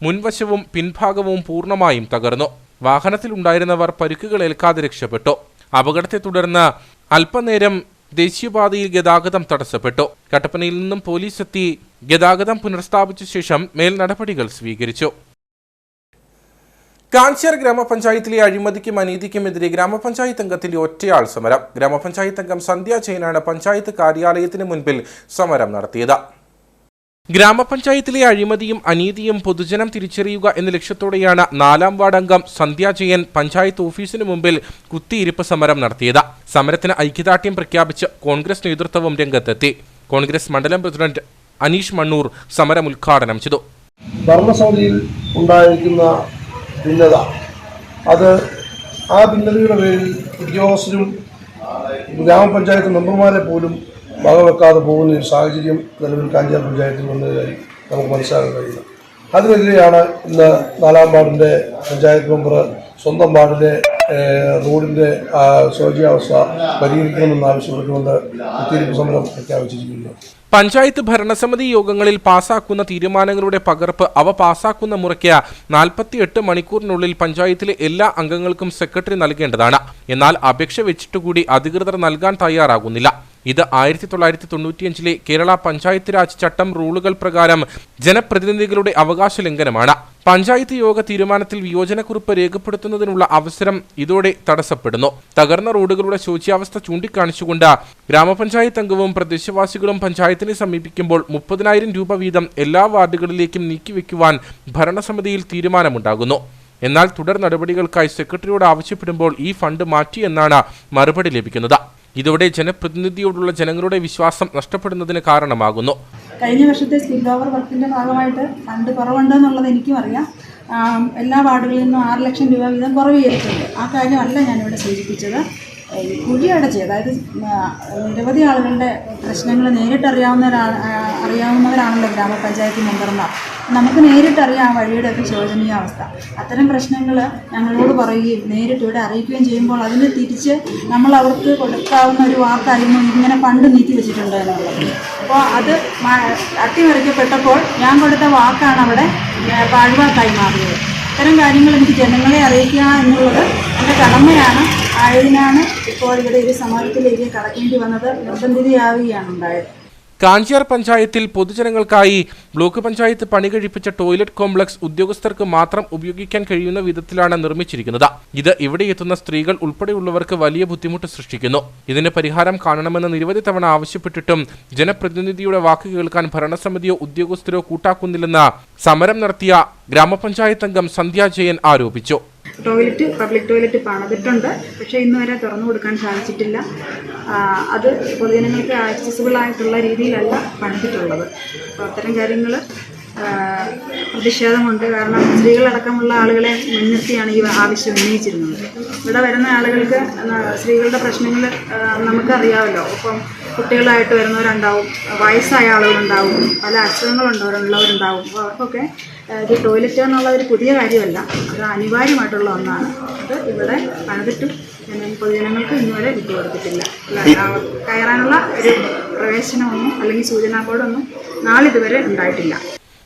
മുൻവശവും പിൻഭാഗവും പൂർണ്ണമായും തകർന്നു. വാഹനത്തിലുണ്ടായിരുന്നവർ പരിക്കുകൾ ഏൽക്കാതെ രക്ഷപ്പെട്ടു. അപകടത്തെ തുടർന്ന് അല്പനേരം ദേശീയപാതയിൽ ഗതാഗതം തടസ്സപ്പെട്ടു. കട്ടപ്പനയിൽ നിന്നും പോലീസ് എത്തി ഗതാഗതം പുനഃസ്ഥാപിച്ച ശേഷം മേൽ നടപടികൾ സ്വീകരിച്ചു. കാഞ്ചിയാർ ഗ്രാമപഞ്ചായത്തിലെ അഴിമതിക്കും അനീതിക്കുമെതിരെ ഗ്രാമപഞ്ചായത്ത് അംഗത്തിന്റെ ഒറ്റയാൾ സമരം. ഗ്രാമപഞ്ചായത്ത് അംഗം സന്ധ്യ ജെയിനാണ് പഞ്ചായത്ത് കാര്യാലയത്തിന് മുൻപിൽ സമരം നടത്തിയത്. ഗ്രാമപഞ്ചായത്തിലെ അഴിമതിയും അനീതിയും പൊതുജനം തിരിച്ചറിയുക എന്ന ലക്ഷ്യത്തോടെയാണ് 4ാം വാർഡ് അംഗം സന്ധ്യ ജയൻ പഞ്ചായത്ത് ഓഫീസിന് മുമ്പിൽ കുത്തിയിരിപ്പ് സമരം നടത്തിയത്. സമരത്തിന് ഐക്യദാർഢ്യം പ്രഖ്യാപിച്ച് കോൺഗ്രസ് നേതൃത്വവും രംഗത്തെത്തി. കോൺഗ്രസ് മണ്ഡലം പ്രസിഡന്റ് അനീഷ് മണ്ണൂർ സമരം ഉദ്ഘാടനം ചെയ്തു. ഭരണസമിതിയിൽ ഉണ്ടായിരിക്കുന്ന ഭിന്നത, അത് ആ ഭിന്നതയുടെ പേരിൽ ഉദ്യോഗസ്ഥരും ഗ്രാമപഞ്ചായത്ത് മെമ്പർമാരെ പോലും വകവെക്കാതെ പോകുന്ന ഒരു സാഹചര്യം നിലവിൽ കാഞ്ചിയാർ പഞ്ചായത്തിൽ വന്നതായി നമുക്ക് മനസ്സിലാക്കാൻ കഴിയുന്നത്. അതിനെതിരെയാണ് ഇന്ന് 4ാം വാർഡിൻ്റെ പഞ്ചായത്ത് മെമ്പർ സ്വന്തം വാർഡിലെ റോഡിൻ്റെ ശോച്യാവസ്ഥ പരിഹരിക്കണമെന്നാവശ്യപ്പെട്ടുകൊണ്ട് കുത്തിയിരിപ്പ് സമരം പ്രഖ്യാപിച്ചിരിക്കുന്നത്. പഞ്ചായത്ത് ഭരണസമിതി യോഗങ്ങളിൽ പാസാക്കുന്ന തീരുമാനങ്ങളുടെ പകർപ്പ് അവ പാസാക്കുന്ന മുറയ്ക്ക് 48 മണിക്കൂറിനുള്ളിൽ പഞ്ചായത്തിലെ എല്ലാ അംഗങ്ങൾക്കും സെക്രട്ടറി നൽകേണ്ടതാണ്. എന്നാൽ അപേക്ഷ വെച്ചിട്ടുകൂടി അധികൃതർ നൽകാൻ തയ്യാറാകുന്നില്ല. ഇത് 1995 കേരള പഞ്ചായത്ത് രാജ് ചട്ടം റൂളുകൾ പ്രകാരം ജനപ്രതിനിധികളുടെ അവകാശ ലംഘനമാണ്. പഞ്ചായത്ത് യോഗ തീരുമാനത്തിൽ വിയോജനക്കുറിപ്പ് രേഖപ്പെടുത്തുന്നതിനുള്ള അവസരം ഇതോടെ തടസ്സപ്പെടുന്നു. തകർന്ന റോഡുകളുടെ ശോച്യാവസ്ഥ ചൂണ്ടിക്കാണിച്ചുകൊണ്ട് ഗ്രാമപഞ്ചായത്ത് അംഗവും പ്രദേശവാസികളും പഞ്ചായത്തിനെ സമീപിക്കുമ്പോൾ 30,000 രൂപ വീതം എല്ലാ വാർഡുകളിലേക്കും നീക്കിവെക്കുവാൻ ഭരണസമിതിയിൽ തീരുമാനമുണ്ടാകുന്നു. എന്നാൽ തുടർ നടപടികൾക്കായി സെക്രട്ടറിയോട് ആവശ്യപ്പെടുമ്പോൾ ഈ ഫണ്ട് മാറ്റിയെന്നാണ് മറുപടി ലഭിക്കുന്നത്. ഇതോടെ ജനപ്രതിനിധിയോടുള്ള ജനങ്ങളുടെ വിശ്വാസം നഷ്ടപ്പെടുന്നതിന് കാരണമാകുന്നു. കഴിഞ്ഞ വർഷത്തെ സ്കിൽ ഓവർ വർക്കിൻ്റെ ഭാഗമായിട്ട് ഫണ്ട് കുറവുണ്ടെന്നുള്ളത് എനിക്കും അറിയാം. എല്ലാ വാർഡുകളിൽ നിന്നും 6 ലക്ഷം രൂപ വീതം കുറവ് ചെയ്തിട്ടുണ്ട്. ആ കാര്യമല്ല ഞാനിവിടെ സൂചിപ്പിച്ചത്. കുഴിയടച്ച്, അതായത് നിരവധി ആളുകളുടെ പ്രശ്നങ്ങൾ നേരിട്ട് അറിയാവുന്നവരാണല്ലോ ഗ്രാമപഞ്ചായത്ത് മെമ്പർമാർ. നമുക്ക് നേരിട്ടറിയാം ആ വഴിയുടെയൊക്കെ ശോചനീയാവസ്ഥ. അത്തരം പ്രശ്നങ്ങൾ ഞങ്ങളോട് പറയുകയും നേരിട്ട് ഇവിടെ അറിയിക്കുകയും ചെയ്യുമ്പോൾ അതിന് തിരിച്ച് നമ്മൾ അവർക്ക് കൊടുക്കാവുന്ന ഒരു വാക്കായിരുന്നു ഇങ്ങനെ ഫണ്ട് നീക്കി വെച്ചിട്ടുണ്ട് എന്നുള്ളത്. അപ്പോൾ അത് അട്ടിമറിക്കപ്പെട്ടപ്പോൾ ഞാൻ കൊടുത്ത വാക്കാണ് അവിടെ പാഴ്വാക്കായി മാറിയത്. ഇത്തരം കാര്യങ്ങൾ എനിക്ക് ജനങ്ങളെ അറിയിക്കുക എന്നുള്ളത് എൻ്റെ കടമയാണ്. ആയതിനാണ് ഇപ്പോൾ ഇവിടെ ഒരു സമരത്തിലേക്ക് കടക്കേണ്ടി വന്നത്, നിർബന്ധിതയാവുകയാണ് ഉണ്ടായത്. കാഞ്ചിയാർ പഞ്ചായത്തിൽ പൊതുജനങ്ങൾക്കായി ബ്ലോക്ക് പഞ്ചായത്ത് പണി കഴിപ്പിച്ച ടോയ്ലറ്റ് കോംപ്ലക്സ് ഉദ്യോഗസ്ഥർക്ക് മാത്രം ഉപയോഗിക്കാൻ കഴിയുന്ന വിധത്തിലാണ് നിർമ്മിച്ചിരിക്കുന്നത്. ഇത് ഇവിടെ എത്തുന്ന സ്ത്രീകൾ ഉൾപ്പെടെയുള്ളവർക്ക് വലിയ ബുദ്ധിമുട്ട് സൃഷ്ടിക്കുന്നു. ഇതിന് പരിഹാരം കാണണമെന്ന് നിരവധി തവണ ആവശ്യപ്പെട്ടിട്ടും ജനപ്രതിനിധിയുടെ വാക്ക് കേൾക്കാൻ ഭരണസമിതിയോ ഉദ്യോഗസ്ഥരോ കൂട്ടാക്കുന്നില്ലെന്ന് സമരം നടത്തിയ ഗ്രാമപഞ്ചായത്ത് അംഗം സന്ധ്യ ജയൻ ആരോപിച്ചു. പബ്ലിക് ടോയ്ലറ്റ് പണിതിട്ടുണ്ട്, പക്ഷേ ഇന്ന് വരെ തുറന്നു കൊടുക്കാൻ സാധിച്ചിട്ടില്ല. അത് പൊതുജനങ്ങൾക്ക് ആക്സസിബിൾ ആയിട്ടുള്ള രീതിയിലല്ല പണിതിട്ടുള്ളത്. അപ്പോൾ അത്തരം കാര്യങ്ങൾ പ്രതിഷേധമുണ്ട്. കാരണം സ്ത്രീകളടക്കമുള്ള ആളുകളെ മുൻനിർത്തിയാണ് ഈ ആവശ്യം ഉന്നയിച്ചിരുന്നത്. ഇവിടെ വരുന്ന ആളുകൾക്ക് സ്ത്രീകളുടെ പ്രശ്നങ്ങൾ നമുക്കറിയാമല്ലോ. ഇപ്പം കുട്ടികളായിട്ട് വരുന്നവരുണ്ടാവും, വയസ്സായ ആളുകളുണ്ടാവും, പല അസുഖങ്ങളുള്ളവരുണ്ടാവും. അപ്പോൾ അവർക്കൊക്കെ ഇത് ടോയ്ലറ്റ് എന്നുള്ള ഒരു പുതിയ കാര്യമല്ല, അത് അനിവാര്യമായിട്ടുള്ള ഒന്നാണ്. അത് ഇവിടെ പണിതിട്ടും പൊതുജനങ്ങൾക്ക് ഇന്നുവരെ വിട്ടുകൊടുത്തിട്ടില്ല. കയറാനുള്ള ഒരു പ്രവേശനമൊന്നും അല്ലെങ്കിൽ സൂചനാ ബോർഡൊന്നും നാളിതുവരെ ഉണ്ടായിട്ടില്ല.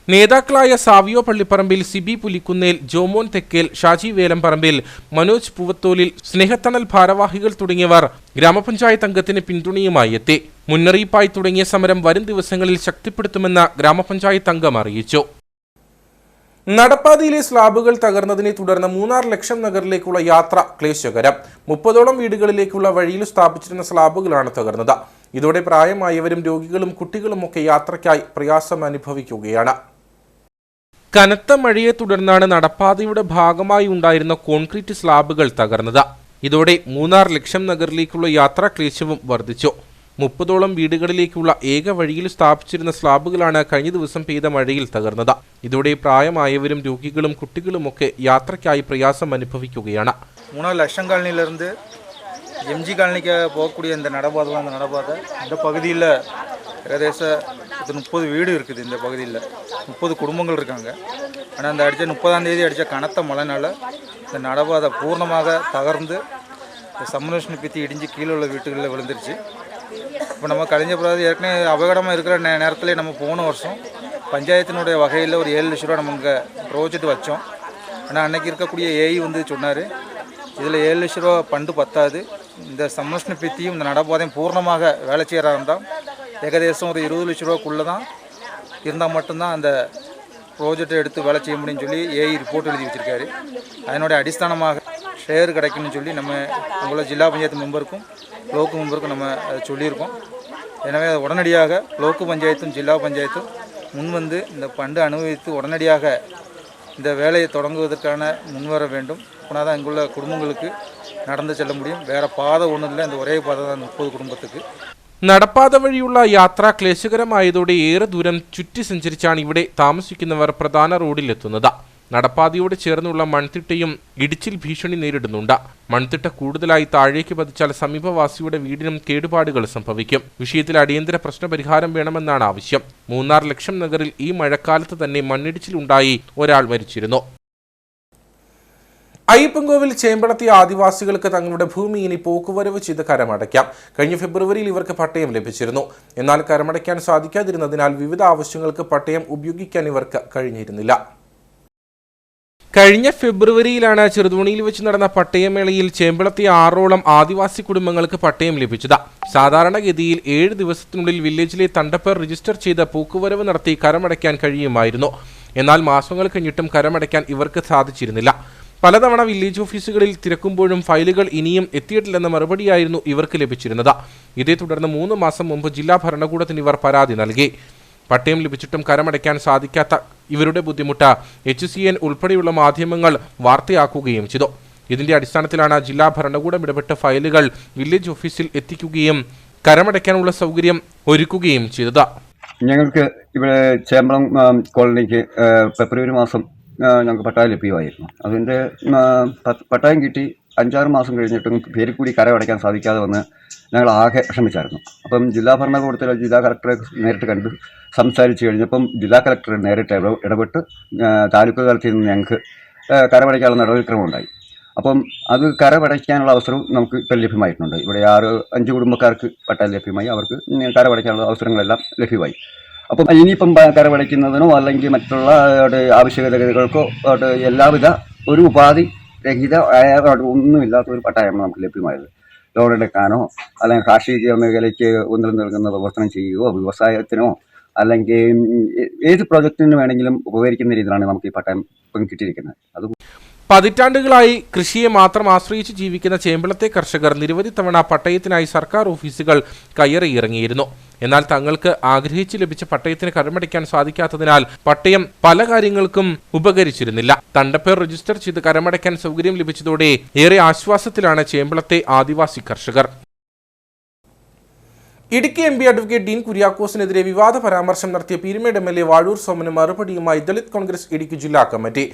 നേതാക്കളായ സാവിയോ പള്ളിപ്പറമ്പിൽ, സിബി പുലിക്കുന്നേൽ, ജോമോൻ തെക്കേൽ, ഷാജി വേലംപറമ്പിൽ, മനോജ് പൂവത്തോലിൽ, സ്നേഹത്തണൽ ഭാരവാഹികൾ തുടങ്ങിയവർ ഗ്രാമപഞ്ചായത്ത് അംഗത്തിന് പിന്തുണയുമായി എത്തി. മുന്നറിയിപ്പായി തുടങ്ങിയ സമരം വരും ദിവസങ്ങളിൽ ശക്തിപ്പെടുത്തുമെന്ന് ഗ്രാമപഞ്ചായത്ത് അംഗം അറിയിച്ചു. നടപ്പാതയിലെ സ്ലാബുകൾ തകർന്നതിനെ തുടർന്ന് 3 ലക്ഷം നഗറിലേക്കുള്ള യാത്ര ക്ലേശകരം. 30ഓളം വീടുകളിലേക്കുള്ള വഴിയിൽ സ്ഥാപിച്ചിരുന്ന സ്ലാബുകളാണ് തകർന്നത്. ഇതോടെ പ്രായമായവരും രോഗികളും കുട്ടികളുമൊക്കെ യാത്രയ്ക്കായി പ്രയാസം അനുഭവിക്കുകയാണ്. കനത്ത മഴയെ തുടർന്നാണ് നടപ്പാതയുടെ ഭാഗമായി ഉണ്ടായിരുന്ന കോൺക്രീറ്റ് സ്ലാബുകൾ തകർന്നത്. ഇതോടെ 3 ലക്ഷം നഗറിലേക്കുള്ള യാത്രാ ക്ലേശവും വർദ്ധിച്ചു. 30ഓളം വീടുകളിലേക്കുള്ള ഏക വഴിയിൽ സ്ഥാപിച്ചിരുന്ന സ്ലാബുകളാണ് കഴിഞ്ഞ ദിവസം പെയ്ത മഴയിൽ തകർന്നത്. ഇതോടെ പ്രായമായവരും രോഗികളും കുട്ടികളുമൊക്കെ യാത്രയ്ക്കായി പ്രയാസം അനുഭവിക്കുകയാണ്. 3 லட்சம் காலனியிலேருந்து எம்ஜி காலனிக்கு போகக்கூடிய இந்த நடப்பாதை இந்த பகுதியில் ஏகദേശம் 30 வீடு இருக்குது. இந்த பகுதியில் 30 குடும்பங்கள் இருக்காங்க. ஆனால் அந்த 30ஆம் தேதி அடித்த கனத்த மழைனால இந்த நடப்பாதை பூர்ணமாக தகர்ந்து சம்மர்ஷன் பித்தி இடிஞ்சு கீழே உள்ள வீட்டுகளில் விழுந்துருச்சு. இப்போ நம்ம கலைஞர் பிராதி ஏற்கனவே அபகடமாக இருக்கிற நேரத்தில் நம்ம போன வருஷம் பஞ்சாயத்தினுடைய வகையில் ஒரு 7 லட்ச ரூபா நம்ம இங்கே ப்ரோஜெக்ட் வச்சோம். ஆனால் அன்றைக்கி இருக்கக்கூடிய ஏஐ வந்து சொன்னார், இதில் 7 லட்ச ரூபா ஃபண்டு பத்தாது, இந்த சம்மர்ஷன் பித்தியும் இந்த நடப்பாதையும் பூர்ணமாக வேலை செய்கிறா இருந்தால் ஏகദേശம் ஒரு 20 லட்ச ரூபாக்குள்ளே தான் இருந்தால் மட்டும்தான் அந்த ப்ரோஜெக்டை எடுத்து வேலை செய்ய முடியும்னு சொல்லி ஏஐ ரிப்போர்ட் எழுதி வச்சுருக்காரு. அதனுடைய அடிஸ்தானமாக ஷேர் கிடைக்கும்னு சொல்லி நம்ம உங்களை ஜில்லா பஞ்சாயத்து மெம்பருக்கும் ബ്ലോക്ക് മെമ്പർക്കും നമ്മൾ ചൊല്ലിയിരിക്കோம். எனவே உடனடியாக ബ്ലോക്ക് பஞ்சாயத்தும் ஜில்லா பஞ்சாயத்தும் முன்வந்து இந்த ஃபண்டு அனுபவித்து உடனடியாக இந்த வேலையை தொடங்குவதற்கான முன்வர வேண்டும். அப்படின்னா தான் இங்குள்ள குடும்பங்களுக்கு நடந்து செல்ல முடியும். வேறு பாதை ஒன்றும் இல்லை, இந்த ஒரே பாதை தான் 30 കുടുംബத்துக்கு. നടപ്പാത വഴിയുള്ള യാത്ര ക്ലേശകരമായതോടെ ഏറെ ദൂരം ചുറ്റി സഞ്ചരിച്ചാണ് ഇവിടെ താമസിക്കുന്നവർ പ്രധാന റോഡിലെത്തുന്നത്. നടപ്പാതയോട് ചേർന്നുള്ള മൺതിട്ടയും ഇടിച്ചിൽ ഭീഷണി നേരിടുന്നുണ്ട്. മൺതിട്ട കൂടുതലായി താഴേക്ക് പതിച്ചാൽ സമീപവാസിയുടെ വീടിനും കേടുപാടുകൾ സംഭവിക്കും. വിഷയത്തിൽ അടിയന്തര പ്രശ്നപരിഹാരം വേണമെന്നാണ് ആവശ്യം. 3 ലക്ഷം നഗറിൽ ഈ മഴക്കാലത്ത് തന്നെ മണ്ണിടിച്ചിലുണ്ടായി ഒരാൾ മരിച്ചിരുന്നു. അയ്യപ്പൻകോവിൽ ചേമ്പളത്തി ആദിവാസികൾക്ക് തങ്ങളുടെ ഭൂമി ഇനി പോക്കുവരവ് ചെയ്ത് കരമടയ്ക്കാം. കഴിഞ്ഞ ഫെബ്രുവരിയിൽ ഇവർക്ക് പട്ടയം ലഭിച്ചിരുന്നു. എന്നാൽ കരമടയ്ക്കാൻ സാധിക്കാതിരുന്നതിനാൽ വിവിധ ആവശ്യങ്ങൾക്ക് പട്ടയം ഉപയോഗിക്കാൻ ഇവർക്ക് കഴിഞ്ഞിരുന്നില്ല. കഴിഞ്ഞ ഫെബ്രുവരിയിലാണ് ചെറുതോണിയിൽ വെച്ച് നടന്ന പട്ടയമേളയിൽ ചേമ്പളത്തി 6ഓളം ആദിവാസി കുടുംബങ്ങൾക്ക് പട്ടയം ലഭിച്ചത്. സാധാരണഗതിയിൽ 7 ദിവസത്തിനുള്ളിൽ വില്ലേജിലെ തണ്ടപ്പേർ രജിസ്റ്റർ ചെയ്ത് പോക്കുവരവ് നടത്തി കരമടയ്ക്കാൻ കഴിയുമായിരുന്നു. എന്നാൽ മാസങ്ങൾ കഴിഞ്ഞിട്ടും കരമടയ്ക്കാൻ ഇവർക്ക് സാധിച്ചിരുന്നില്ല. പലതവണ വില്ലേജ് ഓഫീസുകളിൽ തിരക്കുമ്പോഴും ഫയലുകൾ ഇനിയും എത്തിയിട്ടില്ലെന്ന മറുപടിയായിരുന്നു ഇവർക്ക് ലഭിച്ചിരുന്നത്. ഇതേ തുടർന്ന് 3 മാസം മുമ്പ് ജില്ലാ ഭരണകൂടത്തിന് ഇവർ പരാതി നൽകി. പട്ടയം ലഭിച്ചിട്ടും കരമടയ്ക്കാൻ സാധിക്കാത്ത ഇവരുടെ ബുദ്ധിമുട്ട് HCN ഉൾപ്പെടെയുള്ള മാധ്യമങ്ങൾ വാർത്തയാക്കുകയും ചെയ്തു. ഇതിന്റെ അടിസ്ഥാനത്തിലാണ് ജില്ലാ ഭരണകൂടം ഇടപെട്ട് ഫയലുകൾ വില്ലേജ് ഓഫീസിൽ എത്തിക്കുകയും കരമടയ്ക്കാനുള്ള സൗകര്യം ഒരുക്കുകയും ചെയ്തത്. ഞങ്ങൾക്ക് ഇവിടെ ചേമ്പളം കോളനിക്ക് ഫെബ്രുവരി മാസം ഞങ്ങൾക്ക് പട്ടായം ലഭ്യമായിരുന്നു. അതിൻ്റെ പട്ടായം കിട്ടി 5-6 മാസം കഴിഞ്ഞിട്ടും പേരിൽ കൂടി കരമടയ്ക്കാൻ സാധിക്കാതെ വന്ന് ഞങ്ങൾ ആകെ വിഷമിച്ചായിരുന്നു. അപ്പം ജില്ലാ ഭരണകൂടത്തിലെ ജില്ലാ കളക്ടറെ നേരിട്ട് കണ്ട് സംസാരിച്ച് കഴിഞ്ഞപ്പം ജില്ലാ കളക്ടർ നേരിട്ട് ഇടപെട്ട് താലൂക്ക് തലത്തിൽ നിന്ന് ഞങ്ങൾക്ക് കരമടയ്ക്കാനുള്ള നടപടിക്രമം ഉണ്ടായി. അപ്പം അത് കരമടയ്ക്കാനുള്ള അവസരവും നമുക്ക് ഇപ്പം ലഭ്യമായിട്ടുണ്ട്. ഇവിടെ 5 കുടുംബക്കാർക്ക് പട്ടയം ലഭ്യമായി, അവർക്ക് കരമടയ്ക്കാനുള്ള അവസരങ്ങളെല്ലാം ലഭ്യമായി. അപ്പം ഇനിയിപ്പം കരമടയ്ക്കുന്നതിനോ അല്ലെങ്കിൽ മറ്റുള്ള ആവശ്യകതകൾക്കോ എല്ലാവിധ ഒരു ഉപാധി രഹിത ഒന്നുമില്ലാത്ത ഒരു പട്ടയമാണ് നമുക്ക് ലഭ്യമായത്. ലോൺ എടുക്കാനോ അല്ലെങ്കിൽ കാർഷിക മേഖലയ്ക്ക് ഊന്നൽ നൽകുന്ന പ്രവർത്തനം ചെയ്യുകയോ വ്യവസായത്തിനോ അല്ലെങ്കിൽ ഏത് പ്രോജക്റ്റിന് വേണമെങ്കിലും ഉപകരിക്കുന്ന രീതിയിലാണ് നമുക്ക് ഈ പട്ടയം കിട്ടിയിരിക്കുന്നത്. അത് പതിറ്റാണ്ടുകളായി കൃഷിയെ മാത്രം ആശ്രയിച്ച് ജീവിക്കുന്ന ചേമ്പളത്തെ കർഷകർ നിരവധി തവണ പട്ടയത്തിനായി സർക്കാർ ഓഫീസുകൾ കയറിയിറങ്ങിയിരുന്നു. എന്നാൽ തങ്ങൾക്ക് ആഗ്രഹിച്ച് ലഭിച്ച പട്ടയത്തിന് കരമടയ്ക്കാൻ സാധിക്കാത്തതിനാൽ പട്ടയം പല കാര്യങ്ങൾക്കും ഉപകരിച്ചിരുന്നില്ല. തണ്ടപ്പേർ രജിസ്റ്റർ ചെയ്ത് കരമടയ്ക്കാൻ സൗകര്യം ലഭിച്ചതോടെ ഏറെ ആശ്വാസത്തിലാണ് ചേമ്പളത്തെ ആദിവാസി കർഷകർ. Idukki M P advocate Dean കുര്യാക്കോസിനെതിരെ വിവാദ പരാമർശം നടത്തിയ പീരുമേട് MLA വാഴൂർ സോമന് മറുപടിയുമായി ദളിത് കോൺഗ്രസ് ഇടുക്കി ജില്ലാ കമ്മിറ്റി.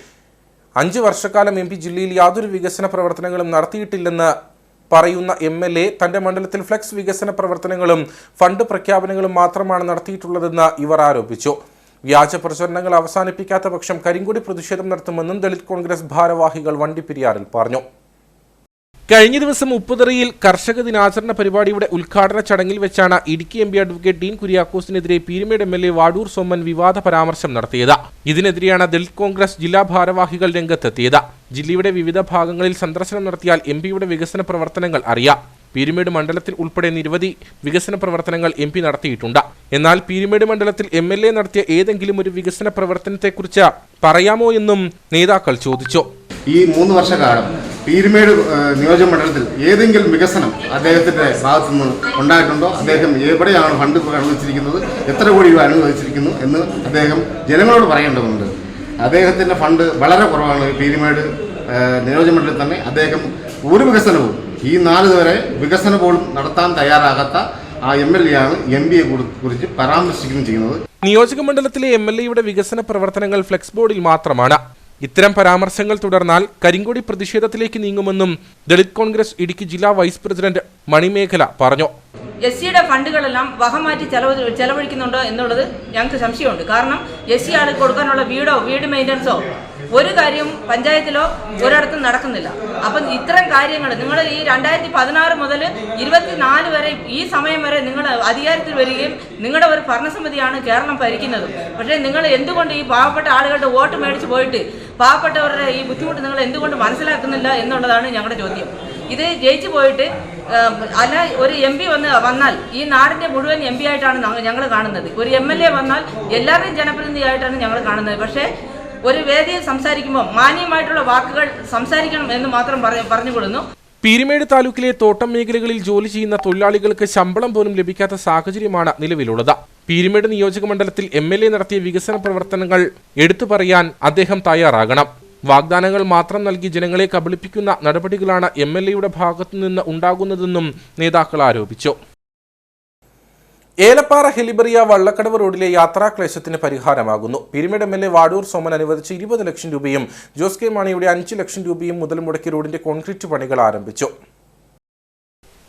5 വർഷക്കാലം MP ജില്ലയിൽ യാതൊരു വികസന പ്രവർത്തനങ്ങളും നടത്തിയിട്ടില്ലെന്ന് പറയുന്ന MLA തന്റെ മണ്ഡലത്തിൽ ഫ്ലെക്സ് വികസന പ്രവർത്തനങ്ങളും ഫണ്ട് പ്രഖ്യാപനങ്ങളും മാത്രമാണ് നടത്തിയിട്ടുള്ളതെന്ന് ഇവർ ആരോപിച്ചു. വ്യാജ പ്രചരണങ്ങൾ അവസാനിപ്പിക്കാത്ത പക്ഷം കരിങ്കൊടി പ്രതിഷേധം നടത്തുമെന്നും ദളിത് കോൺഗ്രസ് ഭാരവാഹികൾ വണ്ടിപ്പെരിയാറിൽ പറഞ്ഞു. കഴിഞ്ഞ ദിവസം ഉപ്പുതറയിൽ കർഷക ദിനാചരണ പരിപാടിയുടെ ഉദ്ഘാടന ചടങ്ങിൽ വെച്ചാണ് ഇടുക്കി MP അഡ്വക്കേറ്റ് ഡീൻ കുര്യാക്കോസിനെതിരെ പീരുമേട് MLA വാഴൂർ സോമൻ വിവാദ പരാമർശം നടത്തിയത്. ഇതിനെതിരെയാണ് ദളിത് കോൺഗ്രസ് ജില്ലാ ഭാരവാഹികൾ രംഗത്തെത്തിയത്. ജില്ലയുടെ വിവിധ ഭാഗങ്ങളിൽ സന്ദർശനം നടത്തിയാൽ MPയുടെ വികസന പ്രവർത്തനങ്ങൾ അറിയാം. പീരുമേട് മണ്ഡലത്തിൽ ഉൾപ്പെടെ നിരവധി വികസന പ്രവർത്തനങ്ങൾ MP നടത്തിയിട്ടുണ്ട്. എന്നാൽ പീരുമേട് മണ്ഡലത്തിൽ MLA നടത്തിയ ഏതെങ്കിലും ഒരു വികസന പ്രവർത്തനത്തെക്കുറിച്ച് പറയാമോ എന്നും നേതാക്കൾ ചോദിച്ചു. ഈ 3 വർഷക്കാലം പീരുമേട് നിയോജകമണ്ഡലത്തിൽ ഏതെങ്കിലും വികസനം അദ്ദേഹത്തിൻ്റെ ഭാഗത്തു നിന്ന് ഉണ്ടായിട്ടുണ്ടോ? അദ്ദേഹം എവിടെയാണ് ഫണ്ട് അനുവദിച്ചിരിക്കുന്നത്, എത്ര കോടി രൂപ അനുവദിച്ചിരിക്കുന്നു എന്ന് അദ്ദേഹം ജനങ്ങളോട് പറയേണ്ടതുണ്ട്. അദ്ദേഹത്തിൻ്റെ ഫണ്ട് വളരെ കുറവാണ്. പീരുമേട് നിയോജകമണ്ഡലത്തിൽ തന്നെ അദ്ദേഹം ഒരു വികസനവും ഈ 4 വരെ വികസന പോലും നടത്താൻ തയ്യാറാകാത്ത ആ MLA ആണ് MPയെ കുറിച്ച് പരാമർശിക്കുകയും ചെയ്യുന്നത്. നിയോജകമണ്ഡലത്തിലെ MLAയുടെ വികസന പ്രവർത്തനങ്ങൾ ഫ്ലെക്സ് ബോർഡിൽ മാത്രമാണ്. ഇത്തരം പരാമർശങ്ങൾ തുടർന്നാൽ കരിങ്കൊടി പ്രതിഷേധത്തിലേക്ക് നീങ്ങുമെന്നും ദളിത് കോൺഗ്രസ് ഇടുക്കി ജില്ലാ വൈസ് പ്രസിഡന്റ് മണിമേഖല പറഞ്ഞു. SCയുടെ ഫണ്ടുകളെല്ലാം വകമാറ്റി ചെലവഴിക്കുന്നുണ്ടോ എന്നുള്ളത് ഞങ്ങൾക്ക് സംശയമുണ്ട്. കാരണം SC ആൾക്ക് കൊടുക്കാനുള്ള വീട് മെയിൻ്റനൻസോ ഒരു കാര്യവും പഞ്ചായത്തിലോ ഒരിടത്തും നടക്കുന്നില്ല. അപ്പം ഇത്തരം കാര്യങ്ങൾ നിങ്ങൾ ഈ 2016 മുതൽ 24 വരെ ഈ സമയം വരെ നിങ്ങൾ അധികാരത്തിൽ വരികയും നിങ്ങളുടെ ഒരു ഭരണസമിതിയാണ് കേരളം ഭരിക്കുന്നത്. പക്ഷേ നിങ്ങൾ എന്തുകൊണ്ട് ഈ പാവപ്പെട്ട ആളുകളുടെ വോട്ട് മേടിച്ച് പോയിട്ട് പാവപ്പെട്ടവരുടെ ഈ ബുദ്ധിമുട്ട് നിങ്ങൾ എന്തുകൊണ്ട് മനസ്സിലാക്കുന്നില്ല എന്നുള്ളതാണ് ഞങ്ങളുടെ ചോദ്യം. ഇത് ജയിച്ചു പോയിട്ട് അല്ല ഒരു MP വന്നാൽ ഈ നാടിൻ്റെ മുഴുവൻ MP ആയിട്ടാണ് ഞങ്ങൾ കാണുന്നത്. ഒരു MLA വന്നാൽ എല്ലാവരുടെയും ജനപ്രതിനിധിയായിട്ടാണ് ഞങ്ങൾ കാണുന്നത്. പക്ഷേ ഒരു വേദിയിൽ സംസാരിക്കുമ്പോൾ മാന്യമായിട്ടുള്ള വാക്കുകൾ സംസാരിക്കണം എന്ന് മാത്രം പറഞ്ഞുകൊള്ളുന്നു. പീരുമേട് താലൂക്കിലെ തോട്ടം മേഖലകളിൽ ജോലി ചെയ്യുന്ന തൊഴിലാളികൾക്ക് ശമ്പളം പോലും ലഭിക്കാത്ത സാഹചര്യമാണ് നിലവിലുള്ളത്. പീരുമേട് നിയോജക മണ്ഡലത്തിൽ MLA നടത്തിയ വികസന പ്രവർത്തനങ്ങൾ എടുത്തു പറയാൻ അദ്ദേഹം തയ്യാറാകണം. വാഗ്ദാനങ്ങൾ മാത്രം നൽകി ജനങ്ങളെ കബളിപ്പിക്കുന്ന നടപടികളാണ് MLAയുടെ ഭാഗത്തുനിന്ന് ഉണ്ടാകുന്നതെന്നും നേതാക്കൾ ആരോപിച്ചു. ഏലപ്പാറ ഹെലിബറിയ വള്ളക്കടവ് റോഡിലെ യാത്രാക്ലേശത്തിന് പരിഹാരമാകുന്നു. പീരുമേട് MLA വാഴൂർ സോമൻ അനുവദിച്ച 20 ലക്ഷം രൂപയും ജോസ് കെ മാണിയുടെ 5 ലക്ഷം രൂപയും മുതൽ മുടക്കി റോഡിന്റെ കോൺക്രീറ്റ് പണികൾ ആരംഭിച്ചു.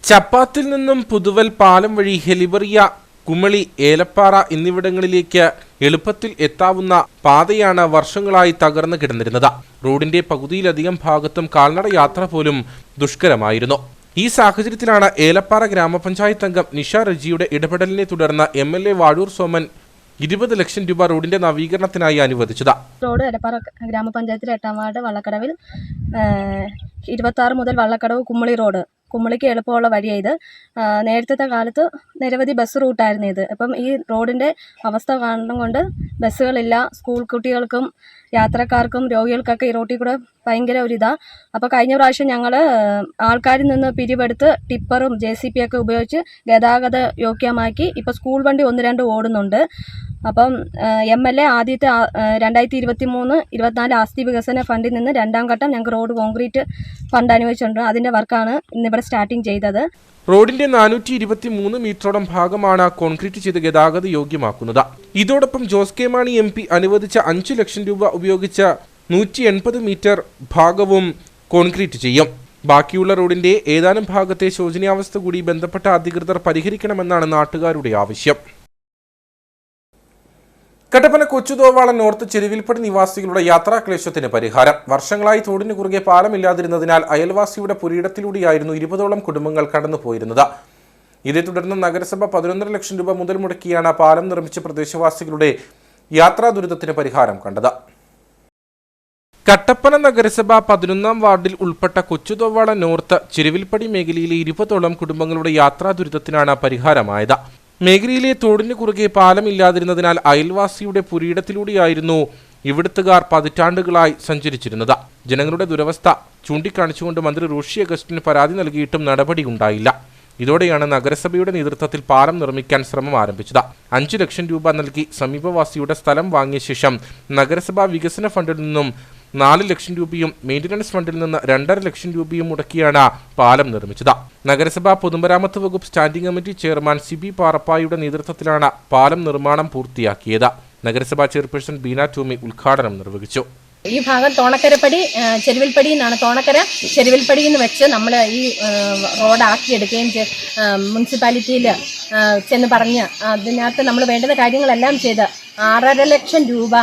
ചപ്പാത്തിൽ നിന്നും പുതുവൽ പാലം വഴി ഹെലിബറിയ, കുമളി, ഏലപ്പാറ എന്നിവിടങ്ങളിലേക്ക് എളുപ്പത്തിൽ എത്താവുന്ന പാതയാണ് വർഷങ്ങളായി തകർന്നു കിടന്നിരുന്നത്. റോഡിന്റെ പകുതിയിലധികം ഭാഗത്തും കാൽനട യാത്ര പോലും ദുഷ്കരമായിരുന്നു. ഈ സാഹചര്യത്തിലാണ് ഏലപ്പാറ ഗ്രാമപഞ്ചായത്ത് അംഗം നിഷ റജിയുടെ ഇടപെടലിനെ തുടർന്ന് MLA വാഴൂർ സോമൻ 20 ലക്ഷം രൂപ റോഡിന്റെ നവീകരണത്തിനായി അനുവദിച്ചത്. റോഡ് ഏലപ്പാറ ഗ്രാമപഞ്ചായത്തിലെ 8ാം വാർഡ് വള്ളക്കടവിൽ 26 മുതൽ വള്ളക്കടവ് കുമ്മളി റോഡ്, കുമ്മളിക്ക് എളുപ്പമുള്ള വഴിയാണ് ഇത്. നേരത്തെ കാലത്ത് നിരവധി ബസ് റൂട്ടായിരുന്നു ഇത്. അപ്പം ഈ റോഡിൻ്റെ അവസ്ഥ കാരണം കൊണ്ട് ബസ്സുകളില്ല. സ്കൂൾ കുട്ടികൾക്കും യാത്രക്കാർക്കും രോഗികൾക്കൊക്കെ ഈ റോട്ടിൽ കൂടെ ഭയങ്കര ഒരിതാണ്. അപ്പോൾ കഴിഞ്ഞ പ്രാവശ്യം ഞങ്ങൾ ആൾക്കാരിൽ നിന്ന് പിരിവെടുത്ത് ടിപ്പറും JCB ഒക്കെ ഉപയോഗിച്ച് ഗതാഗത യോഗ്യമാക്കി. ഇപ്പോൾ സ്കൂൾ വണ്ടി 1-2 ഓടുന്നുണ്ട്. അപ്പം MLA ആദ്യത്തെ 2023-24 ആസ്തി വികസന ഫണ്ടിൽ നിന്ന് 2ാം ഘട്ടം ഞങ്ങൾക്ക് റോഡ് കോൺക്രീറ്റ് ഫണ്ട് അനുവദിച്ചിട്ടുണ്ട്. അതിൻ്റെ വർക്കാണ് ഇന്നിവിടെ സ്റ്റാർട്ടിങ് ചെയ്തത്. റോഡിന്റെ 423 മീറ്ററോളം ഭാഗമാണ് കോൺക്രീറ്റ് ചെയ്ത് ഗതാഗത യോഗ്യമാക്കുന്നത്. ഇതോടൊപ്പം ജോസ് കെ മാണി MP അനുവദിച്ച 5 ലക്ഷം രൂപ ഉപയോഗിച്ച് 180 മീറ്റർ ഭാഗവും കോൺക്രീറ്റ് ചെയ്യും. ബാക്കിയുള്ള റോഡിന്റെ ഏതാനും ഭാഗത്തെ ശോചനീയാവസ്ഥ കൂടി ബന്ധപ്പെട്ട അധികൃതർ പരിഹരിക്കണമെന്നാണ് നാട്ടുകാരുടെ ആവശ്യം. കട്ടപ്പന കൊച്ചുതോവാള നോർത്ത് ചെരുവിൽപ്പടി നിവാസികളുടെ യാത്രാക്ലേശത്തിന് പരിഹാരം. വർഷങ്ങളായി തോടിന് കുറുകെ പാലമില്ലാതിരുന്നതിനാൽ അയൽവാസിയുടെ പുരയിടത്തിലൂടെയായിരുന്നു 20ഓളം കുടുംബങ്ങൾ കടന്നുപോയിരുന്നത്. ഇതേ തുടർന്ന് നഗരസഭ 11.5 ലക്ഷം രൂപ മുതൽ മുടക്കിയാണ് പാലം നിർമ്മിച്ച പ്രദേശവാസികളുടെ യാത്രാ ദുരിതത്തിന് പരിഹാരം കണ്ടത്. കട്ടപ്പന നഗരസഭ 11-ാം വാർഡിൽ ഉൾപ്പെട്ട കൊച്ചുതോവാള നോർത്ത് ചെരുവിൽപ്പടി മേഖലയിലെ 20ഓളം കുടുംബങ്ങളുടെ യാത്രാ ദുരിതത്തിനാണ് പരിഹാരമായത്. മേഖലയിലെ തോടിന് കുറുകെ പാലമില്ലാതിരുന്നതിനാൽ അയൽവാസിയുടെ പുരയിടത്തിലൂടെയായിരുന്നു ഇവിടുത്തുകാർ പതിറ്റാണ്ടുകളായി സഞ്ചരിച്ചിരുന്നത്. ജനങ്ങളുടെ ദുരവസ്ഥ ചൂണ്ടിക്കാണിച്ചുകൊണ്ട് മന്ത്രി റോഷി അഗസ്റ്റിന് പരാതി നൽകിയിട്ടും നടപടിയുണ്ടായില്ല. ഇതോടെയാണ് നഗരസഭയുടെ നേതൃത്വത്തിൽ പാലം നിർമ്മിക്കാൻ ശ്രമം ആരംഭിച്ചത്. 5 ലക്ഷം രൂപ നൽകി സമീപവാസിയുടെ സ്ഥലം വാങ്ങിയ ശേഷം നഗരസഭാ വികസന ഫണ്ടിൽ നിന്നും 4 ലക്ഷം രൂപയും മെയിൻ്റനൻസ് ഫണ്ടിൽ നിന്ന് 2.5 ലക്ഷം രൂപയും മുടക്കിയാണ് പാലം നിർമ്മിച്ചത്. നഗരസഭാ പൊതുമരാമത്ത് വകുപ്പ് സ്റ്റാൻഡിംഗ് കമ്മിറ്റി ചെയർമാൻ സിബി പാറപ്പായുടെ നേതൃത്വത്തിലാണ് പാലം നിർമ്മാണം പൂർത്തിയാക്കിയത്. നഗരസഭാ ചെയർപേഴ്സൺ ബീന ടോമി ഉദ്ഘാടനം നിർവഹിച്ചു. ഈ ഭാഗം തോണക്കരപ്പടി ചെരുവിൽപ്പടി എന്നാണ്. തോണക്കര ചെരുവിൽപ്പടി എന്ന് വെച്ച് നമ്മൾ ഈ റോഡാക്കിയെടുക്കുകയും മുനിസിപ്പാലിറ്റിയിൽ ചെന്ന് പറഞ്ഞ് അതിനകത്ത് നമ്മൾ വേണ്ടുന്ന കാര്യങ്ങളെല്ലാം ചെയ്ത് 6.5 ലക്ഷം രൂപ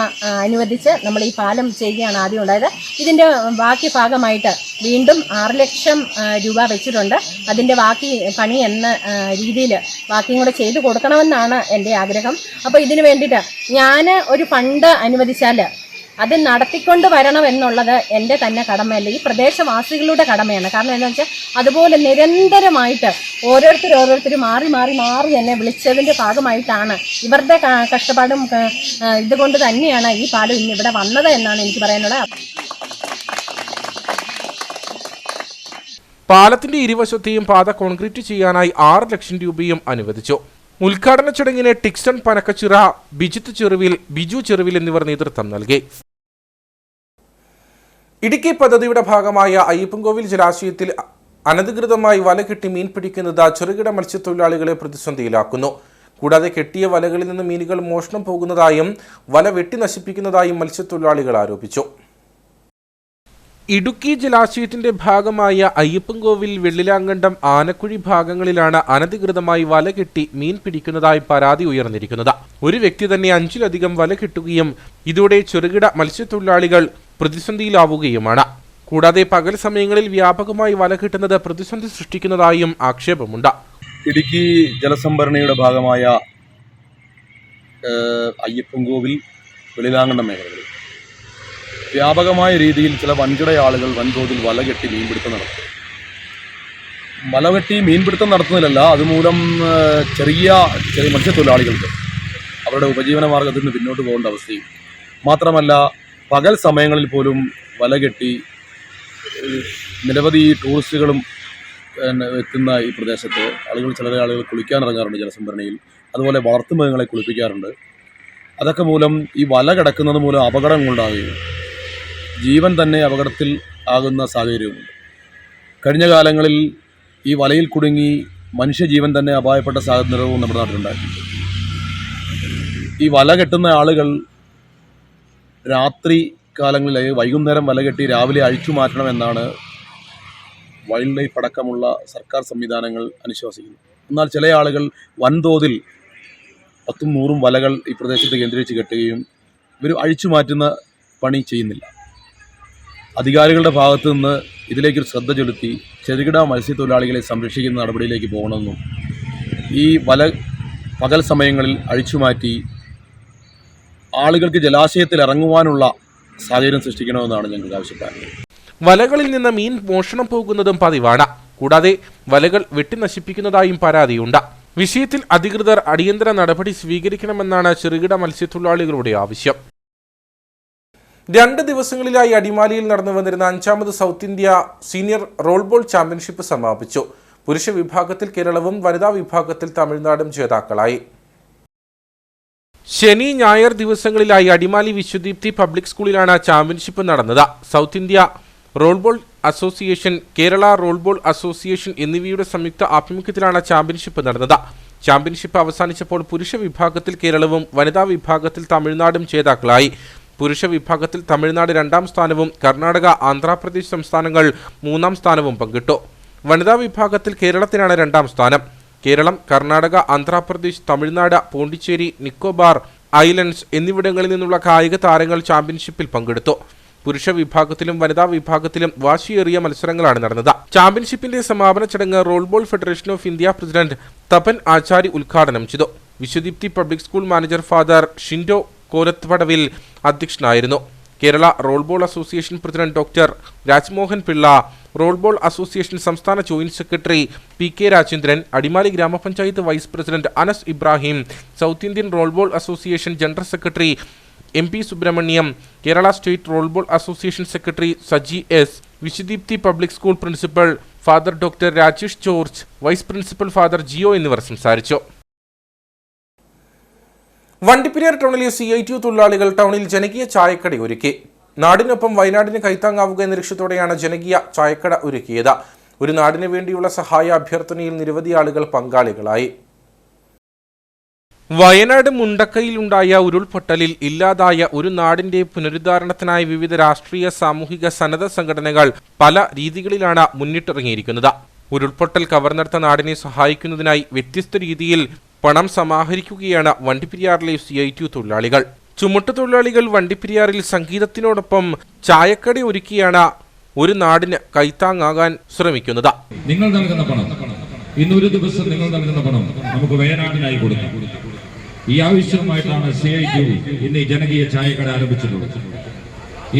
അനുവദിച്ച് നമ്മൾ ഈ പാലം ചെയ്യുകയാണ് ആദ്യം ഉണ്ടായത്. ഇതിൻ്റെ ബാക്കി ഭാഗമായിട്ട് വീണ്ടും 6 ലക്ഷം രൂപ വെച്ചിട്ടുണ്ട്. അതിൻ്റെ ബാക്കി പണി എന്ന രീതിയിൽ ബാക്കിയും കൂടെ ചെയ്ത് കൊടുക്കണമെന്നാണ് എൻ്റെ ആഗ്രഹം. അപ്പോൾ ഇതിന് വേണ്ടിയിട്ട് ഞാൻ ഒരു ഫണ്ട് അനുവദിച്ചാൽ അത് നടത്തിക്കൊണ്ട് വരണം എന്നുള്ളത് എൻ്റെ തന്നെ കടമയല്ല, ഈ പ്രദേശവാസികളുടെ കടമയാണ്. കാരണം എന്താണെന്ന് വെച്ചാൽ അതുപോലെ നിരന്തരമായിട്ട് ഓരോരുത്തരും മാറി എന്നെ വിളിച്ചതിൻ്റെ ഭാഗമായിട്ടാണ് ഇവരുടെ കഷ്ടപ്പാടും ഇതുകൊണ്ട് തന്നെയാണ് ഈ പാലം ഇന്ന് ഇവിടെ വന്നത് എന്നാണ് എനിക്ക് പറയാനുള്ളത്. പാലത്തിന്റെ ഇരുവശത്തെയും പാത കോൺക്രീറ്റ് ചെയ്യാനായി 6 ലക്ഷം രൂപയും അനുവദിച്ചു. ഉദ്ഘാടന ചടങ്ങിന് ടിക്സൺ പനക്കച്ചിറ, ബിജിത്ത് ചെറുവിൽ, ബിജു ചെറുവിൽ എന്നിവർ നേതൃത്വം നൽകി. ഇടുക്കി പദ്ധതിയുടെ ഭാഗമായ അയ്യപ്പൻകോവിൽ ജലാശയത്തിൽ അനധികൃതമായി വല കെട്ടി മീൻ പിടിക്കുന്നത് ചെറുകിട മത്സ്യത്തൊഴിലാളികളെ പ്രതിസന്ധിയിലാക്കുന്നു. കൂടാതെ കെട്ടിയ വലകളിൽ നിന്ന് മീനുകൾ മോഷണം പോകുന്നതായും വല വെട്ടി നശിപ്പിക്കുന്നതായും മത്സ്യത്തൊഴിലാളികൾ ആരോപിച്ചു. ഇടുക്കി ജലാശയത്തിന്റെ ഭാഗമായ അയ്യപ്പൻകോവിൽ, വെള്ളിലാങ്കണ്ടം, ആനക്കുഴി ഭാഗങ്ങളിലാണ് അനധികൃതമായി വല കെട്ടി മീൻ പിടിക്കുന്നതായി പരാതി ഉയർന്നിരിക്കുന്നത്. ഒരു വ്യക്തി തന്നെ 5-ലധികം വല കെട്ടുകയും ഇതോടെ ചെറുകിട മത്സ്യത്തൊഴിലാളികൾ പ്രതിസന്ധിയിലാവുകയുമാണ്. കൂടാതെ പകൽ സമയങ്ങളിൽ വ്യാപകമായി വല കിട്ടുന്നത് പ്രതിസന്ധി സൃഷ്ടിക്കുന്നതായും ആക്ഷേപമുണ്ട്. ഇടുക്കി ജലസംഭരണിയുടെ ഭാഗമായ അയ്യപ്പൻകോവിൽ, വെള്ളിലാങ്കണ്ടം മേഖലകളിൽ വ്യാപകമായ രീതിയിൽ ചില വൻകിട ആളുകൾ വൻതോതിൽ വലകെട്ടി മീൻപിടുത്തം നടത്തും. വലകെട്ടി മീൻപിടുത്തം നടത്തുന്നതിലല്ല, അതുമൂലം ചെറിയ മത്സ്യത്തൊഴിലാളികൾക്ക് അവരുടെ ഉപജീവന മാർഗത്തിൽ നിന്ന് പിന്നോട്ട് പോകേണ്ട അവസ്ഥയും. മാത്രമല്ല പകൽ സമയങ്ങളിൽ പോലും വലകെട്ടി നിരവധി ടൂറിസ്റ്റുകളും എത്തുന്ന ഈ പ്രദേശത്ത് ചില ആളുകൾ കുളിക്കാനിറങ്ങാറുണ്ട് ജലസംഭരണിയിൽ. അതുപോലെ വളർത്തുമൃഗങ്ങളെ കുളിപ്പിക്കാറുണ്ട്. അതൊക്കെ മൂലം ഈ വല കിടക്കുന്നത് മൂലം അപകടങ്ങളുണ്ടാകുകയും ജീവൻ തന്നെ അപകടത്തിൽ ആകുന്ന സാഹചര്യവുമുണ്ട്. കഴിഞ്ഞ കാലങ്ങളിൽ ഈ വലയിൽ കുടുങ്ങി മനുഷ്യജീവൻ തന്നെ അപായപ്പെട്ട സാഹചര്യവും നമ്മുടെ നാട്ടിലുണ്ടായിട്ടുണ്ട്. ഈ വല കെട്ടുന്ന ആളുകൾ രാത്രി കാലങ്ങളിൽ വൈകുന്നേരം വല കെട്ടി രാവിലെ അഴിച്ചു മാറ്റണമെന്നാണ് വൈൽഡ് ലൈഫ് അടക്കമുള്ള സർക്കാർ സംവിധാനങ്ങൾ അനുശാസിക്കുന്നു. എന്നാൽ ചില ആളുകൾ വൻതോതിൽ 10-100 വലകൾ ഈ പ്രദേശത്ത് കേന്ദ്രീകരിച്ച് കെട്ടുകയും ഇവർ അഴിച്ചു മാറ്റുന്ന പണി ചെയ്യുന്നില്ല. അധികാരികളുടെ ഭാഗത്തു നിന്ന് ഇതിലേക്കൊരു ശ്രദ്ധ ചെലുത്തി ചെറുകിട മത്സ്യത്തൊഴിലാളികളെ സംരക്ഷിക്കുന്ന നടപടിയിലേക്ക് പോകണമെന്നും ഈ വല പകൽ സമയങ്ങളിൽ അഴിച്ചുമാറ്റി ആളുകൾക്ക് ജലാശയത്തിൽ ഇറങ്ങുവാനുള്ള സാഹചര്യം സൃഷ്ടിക്കണമെന്നാണ് ഞങ്ങൾക്ക് ആവശ്യപ്പെടുന്നത്. വലകളിൽ നിന്ന് മീൻ മോഷണം പോകുന്നതും പതിവാണ്. കൂടാതെ വലകൾ വെട്ടി നശിപ്പിക്കുന്നതായും പരാതിയുണ്ട്. വിഷയത്തിൽ അധികൃതർ അടിയന്തര നടപടി സ്വീകരിക്കണമെന്നാണ് ചെറുകിട മത്സ്യത്തൊഴിലാളികളുടെ ആവശ്യം. 2 ദിവസങ്ങളിലായി അടിമാലിയിൽ നടന്നു വന്നിരുന്ന 5ാമത് South India senior roll ball championship സമാപിച്ചു. പുരുഷ വിഭാഗത്തിൽ കേരളവും വനിതാ വിഭാഗത്തിൽ തമിഴ്നാടും ജേതാക്കളായി. ശനി, ഞായർ ദിവസങ്ങളിലായി അടിമാലി വിശ്വദീപ്തി പബ്ലിക് സ്കൂളിലാണ് ചാമ്പ്യൻഷിപ്പ് നടന്നത്. South India roll ball association, Kerala roll ball association എന്നിവയുടെ സംയുക്ത ആഭിമുഖ്യത്തിലാണ് ചാമ്പ്യൻഷിപ്പ് നടന്നത്. ചാമ്പ്യൻഷിപ്പ് അവസാനിച്ചപ്പോൾ പുരുഷ വിഭാഗത്തിൽ കേരളവും വനിതാ വിഭാഗത്തിൽ തമിഴ്നാടും ജേതാക്കളായി. പുരുഷ വിഭാഗത്തിൽ തമിഴ്നാട് 2ാം സ്ഥാനവും കർണാടക, ആന്ധ്രാപ്രദേശ് സംസ്ഥാനങ്ങൾ 3ാം സ്ഥാനവും പങ്കിട്ടു. വനിതാ വിഭാഗത്തിൽ കേരളത്തിനാണ് 2ാം സ്ഥാനം. കേരളം, കർണാടക, ആന്ധ്രാപ്രദേശ്, തമിഴ്നാട്, പോണ്ടിച്ചേരി, നിക്കോബാർ ഐലൻഡ്സ് എന്നിവിടങ്ങളിൽ നിന്നുള്ള കായിക താരങ്ങൾ ചാമ്പ്യൻഷിപ്പിൽ പങ്കെടുത്തു. പുരുഷ വിഭാഗത്തിലും വനിതാ വിഭാഗത്തിലും വാശിയേറിയ മത്സരങ്ങളാണ് നടന്നത്. ചാമ്പ്യൻഷിപ്പിന്റെ സമാപന ചടങ്ങ് roll ball federation of India president Tapan Achari ഉദ്ഘാടനം ചെയ്തു. Vishwadeepthi public school manager father Shindo Kolathpadavil അധ്യക്ഷനായിരുന്നു. Kerala roll ball association president doctor Rajmohan Pillai, roll ball association സംസ്ഥാന joint secretary PK Rajendran, Adimali ഗ്രാമപഞ്ചായത്ത് vice president Anas Ibrahim, South Indian roll ball association general secretary MP Subrahmanyam, Kerala state roll ball association secretary Saji S, Vishwadeepthi public school principal father doctor Rajesh George, vice principal father Jiyo എന്നിവർ സംസാരിച്ചു. വണ്ടിപ്പെരിയാർ ടൗണിലെ CITU തൊഴിലാളികൾ ടൗണിൽ ജനകീയ ചായക്കട ഒരുക്കി. നാടിനൊപ്പം വയനാടിന് കൈത്താങ്ങാവുക എന്ന ലക്ഷ്യത്തോടെയാണ് ജനകീയ ചായക്കട ഒരുക്കിയത്. ഒരു നാടിന് വേണ്ടിയുള്ള സഹായ അഭ്യർത്ഥനയിൽ നിരവധി ആളുകൾ പങ്കാളികളായി. വയനാട് മുണ്ടക്കയിലുണ്ടായ ഉരുൾപൊട്ടലിൽ ഇല്ലാതായ ഒരു നാടിന്റെ പുനരുദ്ധാരണത്തിനായി വിവിധ രാഷ്ട്രീയ, സാമൂഹിക, സന്നദ്ധ സംഘടനകൾ പല രീതികളിലാണ് മുന്നിട്ടിറങ്ങിയിരിക്കുന്നത്. ഉരുൾപൊട്ടൽ കവർന്നെടുത്ത നാടിനെ സഹായിക്കുന്നതിനായി വ്യത്യസ്ത രീതിയിൽ പണം സമാഹരിക്കുകയാണ് വണ്ടിപ്പെരിയാറിലെ CITU തൊഴിലാളികൾ. ചുമട്ടുതൊഴിലാളികൾ വണ്ടിപ്പെരിയാറിൽ സംഗീതത്തിനോടൊപ്പം ചായക്കട ഒരുക്കിയാണ് ഒരു നാടിന് കൈത്താങ്ങാകാൻ ശ്രമിക്കുന്നത്. നിങ്ങൾ നൽകുന്ന പണം, ഇന്നൊരു ദിവസം നിങ്ങൾ നൽകുന്ന പണം നമുക്ക് വയനാടിനായി കൊടുക്കാം. ഈ ആവശ്യവുമായിട്ടാണ് CITU ഇന്ന് ഈ ജനകീയ ചായക്കട ആരംഭിച്ചിട്ടുള്ളത്.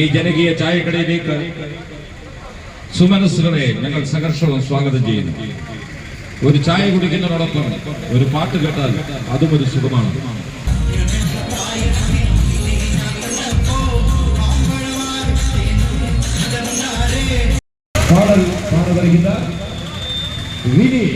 ഈ ജനകീയ ചായക്കടയിലേക്ക് സുമനസ്സുകളെ ഞങ്ങൾ സഹർഷവും സ്വാഗതം ചെയ്യുന്നു. ഒരു ചായ കുടിക്കുന്നതോടൊപ്പം ഒരു പാട്ട് കേട്ടാൽ അതും ഒരു സുഖമാണ്. പാടൽ പാടുന്ന വിനി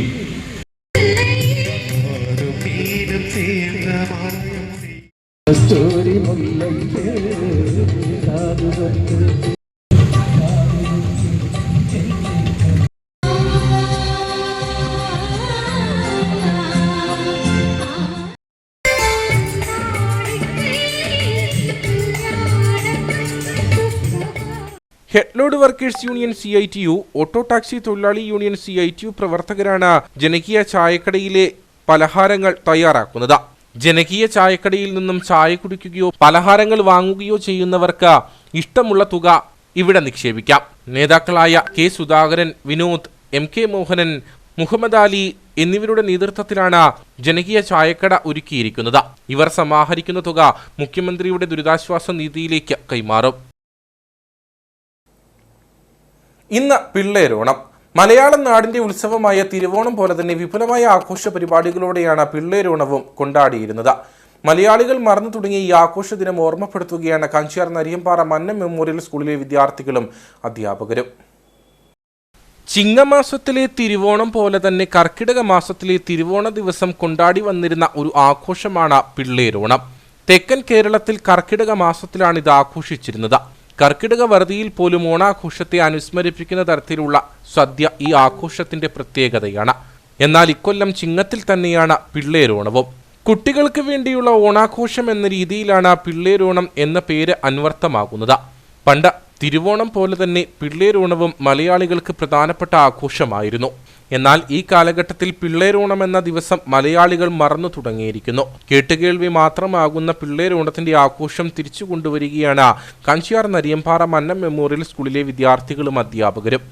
headload workers union CITU, auto taxi തൊഴിലാളി യൂണിയൻ CITU പ്രവർത്തകരാണ് ജനകീയ ചായക്കടയിലെ പലഹാരങ്ങൾ തയ്യാറാക്കുന്നത്. ജനകീയ ചായക്കടയിൽ നിന്നും ചായ കുടിക്കുകയോ പലഹാരങ്ങൾ വാങ്ങുകയോ ചെയ്യുന്നവർക്ക് ഇഷ്ടമുള്ള തുക ഇവിടെ നിക്ഷേപിക്കാം. നേതാക്കളായ K സുധാകരൻ, വിനോദ്, MK മോഹനൻ, മുഹമ്മദ് അലി എന്നിവരുടെ നേതൃത്വത്തിലാണ് ജനകീയ ചായക്കട ഒരുക്കിയിരിക്കുന്നത്. ഇവർ സമാഹരിക്കുന്ന തുക മുഖ്യമന്ത്രിയുടെ ദുരിതാശ്വാസ നിധിയിലേക്ക് കൈമാറും. ഇന്ന് പിള്ളേരോണം. മലയാളം നാടിന്റെ ഉത്സവമായ തിരുവോണം പോലെ തന്നെ വിപുലമായ ആഘോഷ പരിപാടികളോടെയാണ് പിള്ളേരോണവും കൊണ്ടാടിയിരുന്നത്. മലയാളികൾ മറന്നു തുടങ്ങിയ ഈ ആഘോഷ ദിനം ഓർമ്മപ്പെടുത്തുകയാണ് കാഞ്ചിയാർ നരിയമ്പാറ മന്നം മെമ്മോറിയൽ സ്കൂളിലെ വിദ്യാർത്ഥികളും അധ്യാപകരും. ചിങ്ങമാസത്തിലെ തിരുവോണം പോലെ തന്നെ കർക്കിടക മാസത്തിലെ തിരുവോണ ദിവസം കൊണ്ടാടി വന്നിരുന്ന ഒരു ആഘോഷമാണ് പിള്ളേരോണം. തെക്കൻ കേരളത്തിൽ കർക്കിടക മാസത്തിലാണ് ഇത് ആഘോഷിച്ചിരുന്നത്. കർക്കിടക വറുതിയിൽ പോലും ഓണാഘോഷത്തെ അനുസ്മരിപ്പിക്കുന്ന തരത്തിലുള്ള സദ്യ ഈ ആഘോഷത്തിന്റെ പ്രത്യേകതയാണ്. എന്നാൽ ഇക്കൊല്ലം ചിങ്ങത്തിൽ തന്നെയാണ് പിള്ളേരോണവും. കുട്ടികൾക്ക് വേണ്ടിയുള്ള ഓണാഘോഷം എന്ന രീതിയിലാണ് പിള്ളേരോണം എന്ന പേര് അന്വർത്ഥമാകുന്നത്. പണ്ട് തിരുവോണം പോലെ തന്നെ പിള്ളേരോണവും മലയാളികൾക്ക് പ്രധാനപ്പെട്ട ആഘോഷമായിരുന്നു. എന്നാൽ ഈ കാലഘട്ടത്തിൽ പിള്ളേരോണം എന്ന ദിവസം മലയാളികൾ മറന്നു തുടങ്ങിയിരിക്കുന്നു. കേട്ടുകേൾവി മാത്രമാകുന്ന പിള്ളേരോണത്തിന്റെ ആഘോഷം തിരിച്ചു കൊണ്ടുവരികയാണ് കാഞ്ചിയാർ നരിയമ്പാറ മന്നം മെമ്മോറിയൽ സ്കൂളിലെ വിദ്യാർത്ഥികളും അധ്യാപകരും.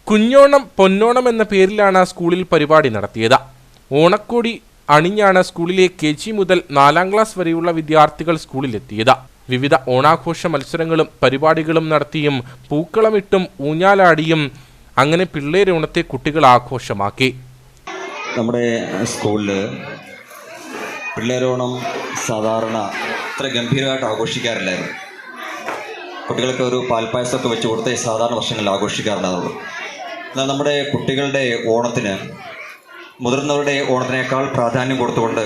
കുഞ്ഞോണം പൊന്നോണം എന്ന പേരിലാണ് സ്കൂളിൽ പരിപാടി നടത്തിയത്. ഓണക്കോടി അണിഞ്ഞാണ് സ്കൂളിലെ KG മുതൽ 4ാം ക്ലാസ് വരെയുള്ള വിദ്യാർത്ഥികൾ സ്കൂളിലെത്തിയത്. വിവിധ ഓണാഘോഷ മത്സരങ്ങളും പരിപാടികളും നടത്തിയും പൂക്കളമിട്ടും ഊഞ്ഞാലാടിയും അങ്ങനെ പിള്ളേരോണത്തെ കുട്ടികൾ ആഘോഷമാക്കി. നമ്മുടെ സ്കൂളിൽ പിള്ളേരോണം സാധാരണ ഇത്ര ഗംഭീരമായിട്ട് ആഘോഷിക്കാറില്ലായിരുന്നു. കുട്ടികൾക്ക് ഒരു പാൽപ്പായസമൊക്കെ വെച്ച് കൊടുത്തേ സാധാരണ വർഷങ്ങളിൽ ആഘോഷിക്കാറുണ്ടാവുള്ളൂ. എന്നാൽ നമ്മുടെ കുട്ടികളുടെ ഓണത്തിന് മുതിർന്നവരുടെ ഓണത്തിനേക്കാൾ പ്രാധാന്യം കൊടുത്തുകൊണ്ട്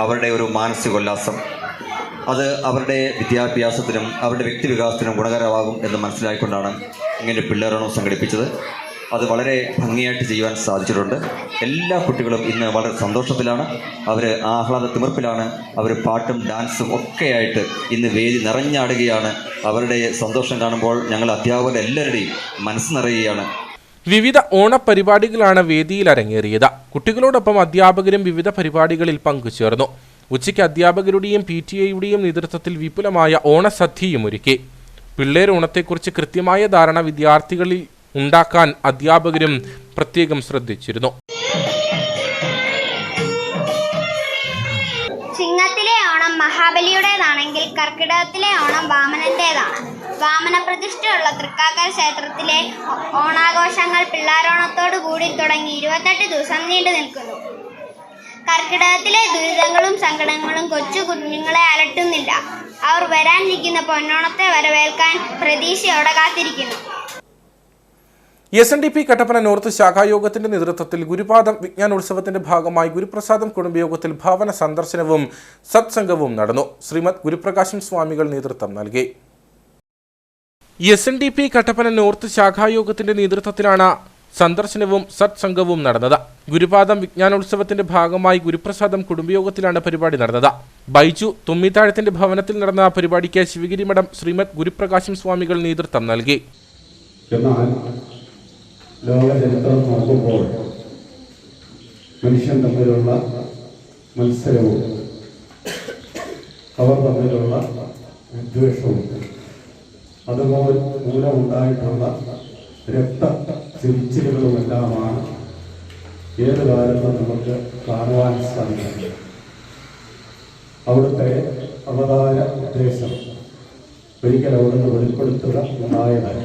അവരുടെ ഒരു മാനസികോല്ലാസം അത് അവരുടെ വിദ്യാഭ്യാസത്തിനും അവരുടെ വ്യക്തിവികാസത്തിനും ഗുണകരമാകും എന്ന് മനസ്സിലാക്കിക്കൊണ്ടാണ് ഇങ്ങനെ പിള്ളേരോണം സംഘടിപ്പിച്ചത്. അത് വളരെ ഭംഗിയായിട്ട് ചെയ്യുവാൻ സാധിച്ചിട്ടുണ്ട്. എല്ലാ കുട്ടികളും ഇന്ന് വളരെ സന്തോഷത്തിലാണ്, അവർ ആഹ്ലാദ തിമിർപ്പിലാണ്, അവർ പാട്ടും ഡാൻസും ഒക്കെയായിട്ട് ഇന്ന് വേദി നിറഞ്ഞാടുകയാണ്. അവരുടെ സന്തോഷം കാണുമ്പോൾ ഞങ്ങൾ അധ്യാപകരെല്ലാവരുടെയും മനസ്സ് നിറയുകയാണ്. വിവിധ ഓണപരിപാടികളാണ് വേദിയിൽ അരങ്ങേറിയത്. കുട്ടികളോടൊപ്പം അധ്യാപകരും വിവിധ പരിപാടികളിൽ പങ്കുചേർന്നു. ഉച്ചയ്ക്ക് അധ്യാപകരുടെയും PTA-യുടെയും നേതൃത്വത്തിൽ വിപുലമായ ഓണസദ്യയും ഒരുക്കി. പിള്ളേരോണത്തെക്കുറിച്ച് കൃത്യമായ ധാരണ വിദ്യാർത്ഥികളിൽ ഉണ്ടാക്കാൻ അധ്യാപകരും പ്രത്യേകം ശ്രദ്ധിച്ചിരുന്നു. ചിങ്ങത്തിലെ ഓണം മഹാബലിയുടേതാണെങ്കിൽ കർക്കിടകത്തിലെ ഓണം വാമനന്റേതാണ്. വാമന പ്രതിഷ്ഠയുള്ള തൃക്കാക്കര ക്ഷേത്രത്തിലെ ഓണാഘോഷങ്ങൾ പിള്ളാരോണത്തോടു കൂടി തുടങ്ങി 28 ദിവസം നീണ്ടു നിൽക്കുന്നു. കർക്കിടകത്തിലെ ദുരിതങ്ങളും സങ്കടങ്ങളും കൊച്ചു കുഞ്ഞുങ്ങളെ അലട്ടുന്നില്ല. അവർ വരാനിരിക്കുന്ന പൊന്നോണത്തെ വരവേൽക്കാൻ പ്രതീക്ഷയോടെ കാത്തിരിക്കുന്നു. SNDP കട്ടപ്പന നോർത്ത് ശാഖായോഗത്തിന്റെ നേതൃത്വത്തിൽ ഗുരുപാദം വിജ്ഞാനോത്സവത്തിന്റെ ഭാഗമായി ഗുരുപ്രസാദം കുടുംബയോഗത്തിൽ ഭവന സന്ദർശനവും സത്സംഗവും നടന്നു. ശ്രീമദ് ഗുരുപ്രകാശം സ്വാമികൾ നേതൃത്വം നൽകി. SNDP കട്ടപ്പന നോർത്ത് ശാഖായോഗത്തിന്റെ നേതൃത്വത്തിലാണ് സന്ദർശനവും സത്സംഗവും നടന്നത്. ഗുരുപാദം വിജ്ഞാനോത്സവത്തിന്റെ ഭാഗമായി ഗുരുപ്രസാദം കുടുംബയോഗത്തിലാണ് പരിപാടി നടന്നത്. ബൈജു തുമ്മിത്താഴത്തിന്റെ ഭവനത്തിൽ നടന്ന പരിപാടിക്ക് ശിവഗിരി മഠം ശ്രീമദ് ഗുരുപ്രകാശം സ്വാമികൾ നേതൃത്വം നൽകി. ലോക ചരിത്രം നോക്കുമ്പോൾ മനുഷ്യൻ തമ്മിലുള്ള മത്സരവും അവർ തമ്മിലുള്ള വിദ്വേഷവും അതുപോലെ മൂലമുണ്ടായിട്ടുള്ള രക്തചൊരിച്ചിലുകളുമെല്ലാമാണ് ഏത് കാലത്തും നമുക്ക് കാണുവാൻ സാധിക്കുന്നത്. അവിടുത്തെ അവതാര ഉദ്ദേശം ഒരിക്കൽ അവിടുന്ന് വെളിപ്പെടുത്തുക ഉണ്ടായതായി.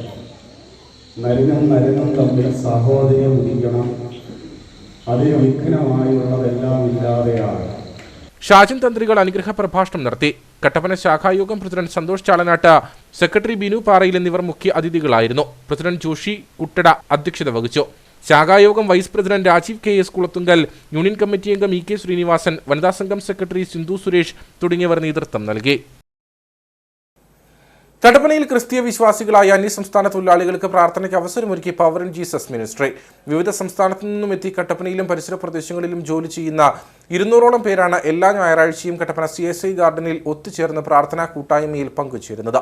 നരനും തമ്മിൽ സഹോദര്യം ഉദിക്കണം, അതിന് വിഘ്നമായുള്ളതെല്ലാം ഇല്ലാതെയാണ്. ഷാജൻ തന്ത്രികൾ അനുഗ്രഹ പ്രഭാഷണം നടത്തി. കട്ടപ്പന ശാഖായോഗം പ്രസിഡന്റ് സന്തോഷ് ചാളനാട്ട്, സെക്രട്ടറി ബിനു പാറയിൽ എന്നിവർ മുഖ്യ അതിഥികളായിരുന്നു. പ്രസിഡന്റ് ജോഷി കുട്ടട അധ്യക്ഷത വഹിച്ചു. ശാഖായോഗം vice president Rajeev KS Kulathunkal, union committee അംഗം EK ശ്രീനിവാസൻ, വനിതാ സംഘം സെക്രട്ടറി സിന്ധു സുരേഷ് തുടങ്ങിയവർ നേതൃത്വം നൽകി. കട്ടപ്പനയിൽ ക്രിസ്തീയ വിശ്വാസികളായ അന്യസംസ്ഥാന തൊഴിലാളികൾക്ക് പ്രാർത്ഥനയ്ക്ക് അവസരമൊരുക്കി പവർ ഇൻ ജീസസ് മിനിസ്ട്രി. വിവിധ സംസ്ഥാനത്തു നിന്നും എത്തി കട്ടപ്പനയിലും പരിസര പ്രദേശങ്ങളിലും ജോലി ചെയ്യുന്ന 200ഓളം പേരാണ് എല്ലാ ഞായറാഴ്ചയും കട്ടപ്പന CSI ഗാർഡനിൽ ഒത്തുചേർന്ന് പ്രാർത്ഥനാ കൂട്ടായ്മയിൽ പങ്കുചേരുന്നത്.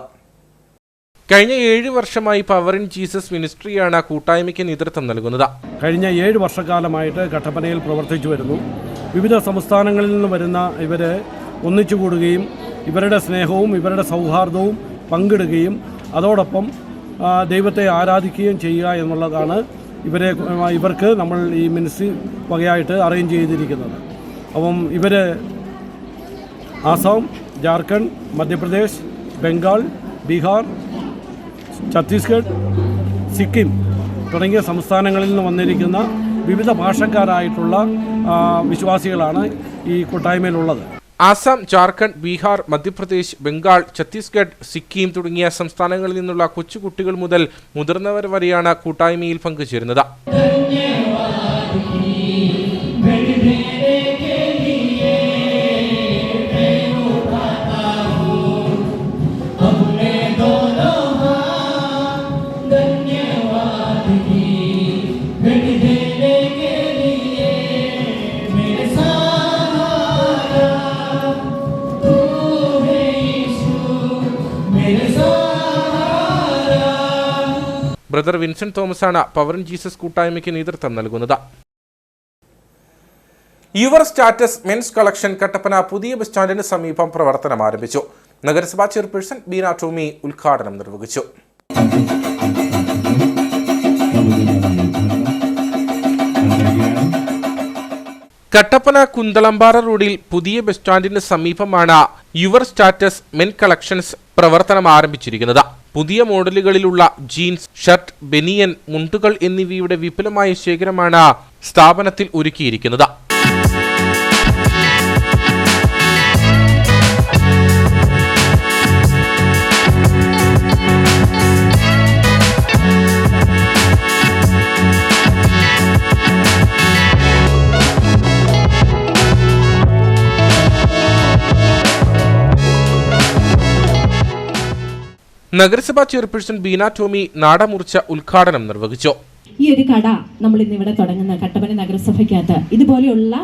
കഴിഞ്ഞ 7 വർഷമായി പവർ ഇൻ ജീസസ് മിനിസ്ട്രിയാണ് കൂട്ടായ്മയ്ക്ക് നേതൃത്വം നൽകുന്നത്. കഴിഞ്ഞ 7 വർഷക്കാലമായിട്ട് കട്ടപ്പനയിൽ പ്രവർത്തിച്ചു വരുന്നു. വിവിധ സംസ്ഥാനങ്ങളിൽ നിന്ന് വരുന്ന ഇവരെ ഒന്നിച്ചുകൂടുകയും ഇവരുടെ സ്നേഹവും ഇവരുടെ സൗഹാർദ്ദവും പങ്കിടുകയും അതോടൊപ്പം ദൈവത്തെ ആരാധിക്കുകയും ചെയ്യുക എന്നുള്ളതാണ് ഇവർക്ക് നമ്മൾ ഈ മിനിസ്ട്രി വകയായിട്ട് അറേഞ്ച് ചെയ്തിരിക്കുന്നത്. അപ്പം ഇവർ ആസാം, ജാർഖണ്ഡ്, മധ്യപ്രദേശ്, ബംഗാൾ, ബീഹാർ, ഛത്തീസ്ഗഡ്, സിക്കിം തുടങ്ങിയ സംസ്ഥാനങ്ങളിൽ നിന്ന് വന്നിരിക്കുന്ന വിവിധ ഭാഷക്കാരായിട്ടുള്ള വിശ്വാസികളാണ് ഈ കൂട്ടായ്മയിലുള്ളത്. ആസാം, ജാർഖണ്ഡ്, ബീഹാർ, മധ്യപ്രദേശ്, ബംഗാൾ, ഛത്തീസ്ഗഡ്, സിക്കിം തുടങ്ങിയ സംസ്ഥാനങ്ങളിൽ നിന്നുള്ള കൊച്ചുകുട്ടികൾ മുതൽ മുതിർന്നവർ വരെയാണ് കൂട്ടായ്മയിൽ പങ്കുചേരുന്നത്. ബ്രദർ വിൻസെന്റ് തോമസാണ് പവർ ഇൻ ജീസസ് കൂട്ടായ്മയ്ക്ക് നേതൃത്വം നൽകുന്നത്. Your status men's collection Kattappana പുതിയ ബസ് സ്റ്റാൻഡിന് സമീപം പ്രവർത്തനം ആരംഭിച്ചു. നഗരസഭാ ചെയർപേഴ്സൺ ബീന ടോമി ഉദ്ഘാടനം നിർവഹിച്ചു. കട്ടപ്പന കുന്തളമ്പാറ റോഡിൽ പുതിയ ബസ് സ്റ്റാൻഡിന് സമീപമാണ് യുവർ സ്റ്റാറ്റസ് മെൻ കളക്ഷൻസ് പ്രവർത്തനം ആരംഭിച്ചിരിക്കുന്നത്. പുതിയ മോഡലുകളിലുള്ള ജീൻസ്, ഷർട്ട്, ബനിയൻ, മുണ്ടുകൾ എന്നിവയുടെ വിപുലമായ ശേഖരമാണ് സ്ഥാപനത്തിൽ ഒരുക്കിയിരിക്കുന്നത്. നഗരസഭാ ചെയർപേഴ്സൺ ബീന ടോമി നാടമുറിച്ച ഉദ്ഘാടനം നിർവഹിച്ചു. ഈ ഒരു കട നമ്മൾ ഇന്നിവിടെ തുടങ്ങുന്ന കട്ടപ്പന നഗരസഭയ്ക്കകത്ത് ഇതുപോലെയുള്ള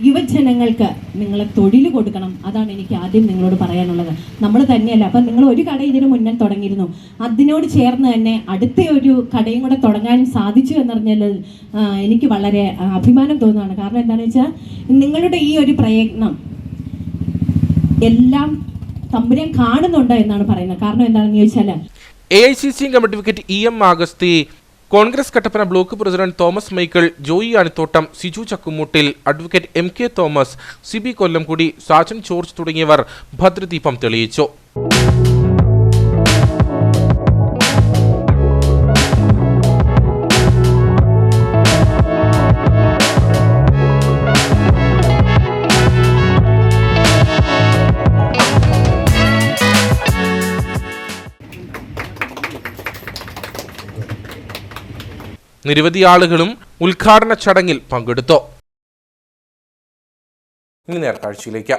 യുവജനങ്ങൾക്ക് നിങ്ങൾ തൊഴിൽ കൊടുക്കണം. അതാണ് എനിക്ക് ആദ്യം നിങ്ങളോട് പറയാനുള്ളത്. നമ്മൾ തന്നെയല്ല, അപ്പം നിങ്ങൾ ഒരു കട ഇതിന് മുന്നേ തുടങ്ങിയിരുന്നു, അതിനോട് ചേർന്ന് തന്നെ അടുത്ത ഒരു കടയും കൂടെ തുടങ്ങാൻ സാധിച്ചു എന്നറിഞ്ഞാൽ എനിക്ക് വളരെ അഭിമാനം തോന്നുകയാണ്. കാരണം എന്താണെന്ന് വെച്ചാൽ നിങ്ങളുടെ ഈ ഒരു പ്രയത്നം എല്ലാം തമ്പുരാൻ കാണുന്നുണ്ട് എന്നാണ് പറയുന്നത്. കാരണം എന്താണെന്ന് ചോദിച്ചാൽ AICC advocate EM Augusthy, Congress Kattappana block president Thomas Michael, Joy Anithottam, Siju Chakkumoottil, advocate MK Thomas, CB Kollamkudy, Sajan George തുടങ്ങിയവർ ഭദ്രദീപം തെളിയിച്ചു. നിരവധി ആളുകളും ഉദ്ഘാടന ചടങ്ങിൽ പങ്കെടുത്തു. ഇനി നേർക്കാഴ്ചയിലേക്ക്.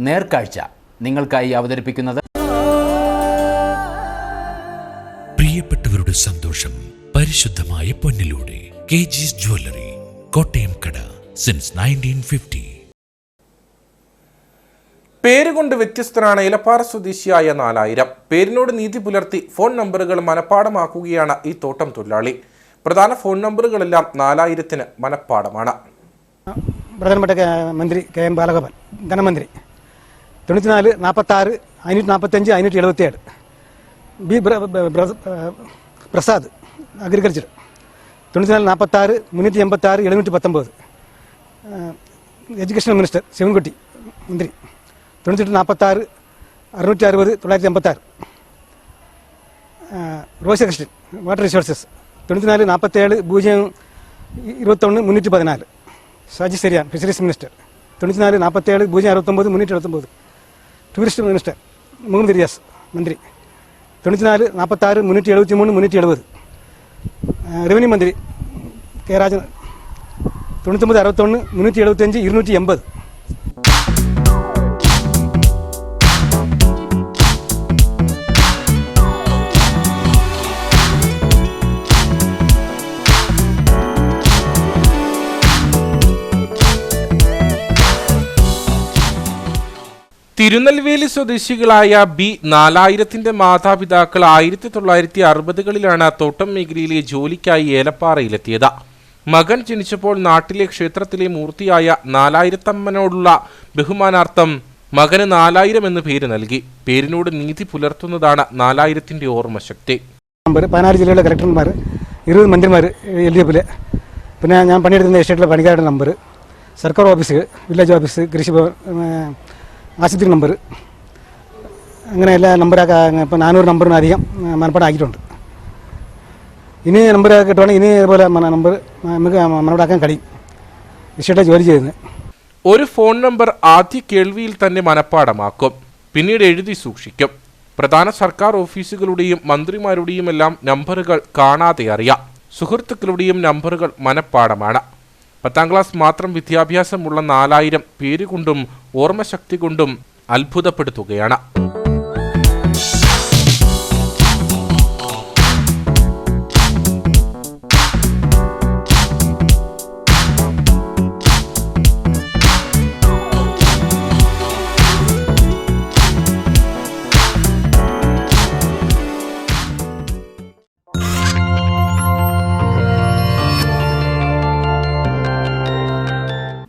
നേർക്കാഴ്ച നിങ്ങൾക്കായി അവതരിപ്പിക്കുന്നത് പ്രിയപ്പെട്ടവരുടെ സന്തോഷം പരിശുദ്ധമായ പൊന്നിലൂടെ KG's ജ്വല്ലറി, കോട്ടയം കട, സിൻസ് 1950. പേരുകൊണ്ട് വ്യത്യസ്തനാണ് ഇലപ്പാറ സ്വദേശിയായ 4000. പേരിനോട് നീതി പുലർത്തി ഫോൺ നമ്പറുകൾ മനഃപ്പാടമാക്കുകയാണ് ഈ തോട്ടം തൊഴിലാളി. പ്രധാന ഫോൺ നമ്പറുകളെല്ലാം 4000-ന് മനഃപ്പാടമാണ്. പ്രധാനപ്പെട്ട മന്ത്രി KM ബാലഗോപാൽ, ധനമന്ത്രി, 94 46 545 577. B Prasad, agriculture, 94 46 386 719. Education minister Sivankutty, മന്ത്രി, 98 46 660 986. റോസകൃഷ്ണൻ, water resources, 94 47 021 314. Shaji Cherian, fisheries minister, 94 47 069 379. Tourist minister Muhammad Riyas, മന്ത്രി, 94 46 373 370. റവന്യൂ മന്ത്രി K രാജൻ, 99 61 375 280. തിരുനെൽവേലി സ്വദേശികളായ B 4000-ന്റെ മാതാപിതാക്കൾ 1960-കളിലാണ് തോട്ടം മേഖലയിലെ ജോലിക്കായി ഏലപ്പാറയിലെത്തിയത്. മകൻ ജനിച്ചപ്പോൾ നാട്ടിലെ ക്ഷേത്രത്തിലെ മൂർത്തിയായ 4000ത്തമ്മനോടുള്ള ബഹുമാനാർത്ഥം മകന് 4000 എന്ന് പേര് നൽകി. പേരിനോട് നീതി പുലർത്തുന്നതാണ് 4000-ന്റെ ഓർമ്മശക്തി. 14 ജില്ലയിലെ കളക്ടർമാർ, 20 മന്ത്രിമാർ LDF-ലെ, പിന്നെ ഞാൻ പണിയെടുക്കുന്ന എസ്റ്റേറ്റിലെ പണിക്കാരുടെ നമ്പർ, സർക്കാർ ഓഫീസ്, വില്ലേജ് ഓഫീസ്, കൃഷിഭവൻ, ആശുപത്രി നമ്പർ, അങ്ങനെ എല്ലാ നമ്പറൊക്കെ ഇപ്പോൾ 400 നമ്പറിനധികം മനപ്പാടാക്കിയിട്ടുണ്ട്. ഇനി നമ്പറൊക്കെ കിട്ടുവാണെങ്കിൽ ഇനി ഇതുപോലെ നമ്പർ നമുക്ക് മനപ്പാടാക്കാൻ കഴിയും. ഇഷ്ടത്തെ ജോലി ചെയ്യുന്നത്. ഒരു ഫോൺ നമ്പർ ആദ്യ കേൾവിയിൽ തന്നെ മനപ്പാടമാക്കും, പിന്നീട് എഴുതി സൂക്ഷിക്കും. പ്രധാന സർക്കാർ ഓഫീസുകളുടെയും മന്ത്രിമാരുടെയും എല്ലാം നമ്പറുകൾ കാണാതെ അറിയാം. സുഹൃത്തുക്കളുടെയും നമ്പറുകൾ മനപ്പാടമാണ്. 10ാം ക്ലാസ് മാത്രം വിദ്യാഭ്യാസമുള്ള 4000 പേരുകൊണ്ടും ഓർമ്മശക്തി കൊണ്ടും അത്ഭുതപ്പെടുത്തുകയാണ്.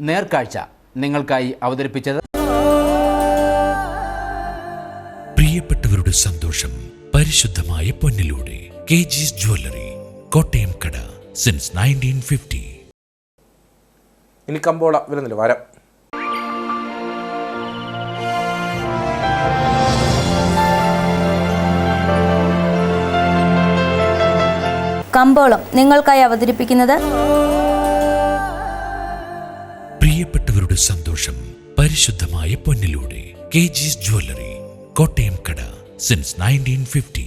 നേർക്കാഴ്ച നിങ്ങൾക്കായി അവതരിപ്പിച്ചത് പ്രിയപ്പെട്ടവരുടെ സന്തോഷം പരിശുദ്ധമായ പൊന്നിലൂടെ. KG's ജ്വല്ലറി, കോട്ടയം കട, സിൻസ് 1950. ഇനി കമ്പോള വില നിലവാരം. കമ്പോളം നിങ്ങൾക്കായി അവതരിപ്പിക്കുന്നത് പ്രിയപ്പെട്ടവരുടെ സന്തോഷം പരിശുദ്ധമായ പൊന്നിലൂടെ. KG's ജ്വല്ലറി, കോട്ടയം കട, since 1950.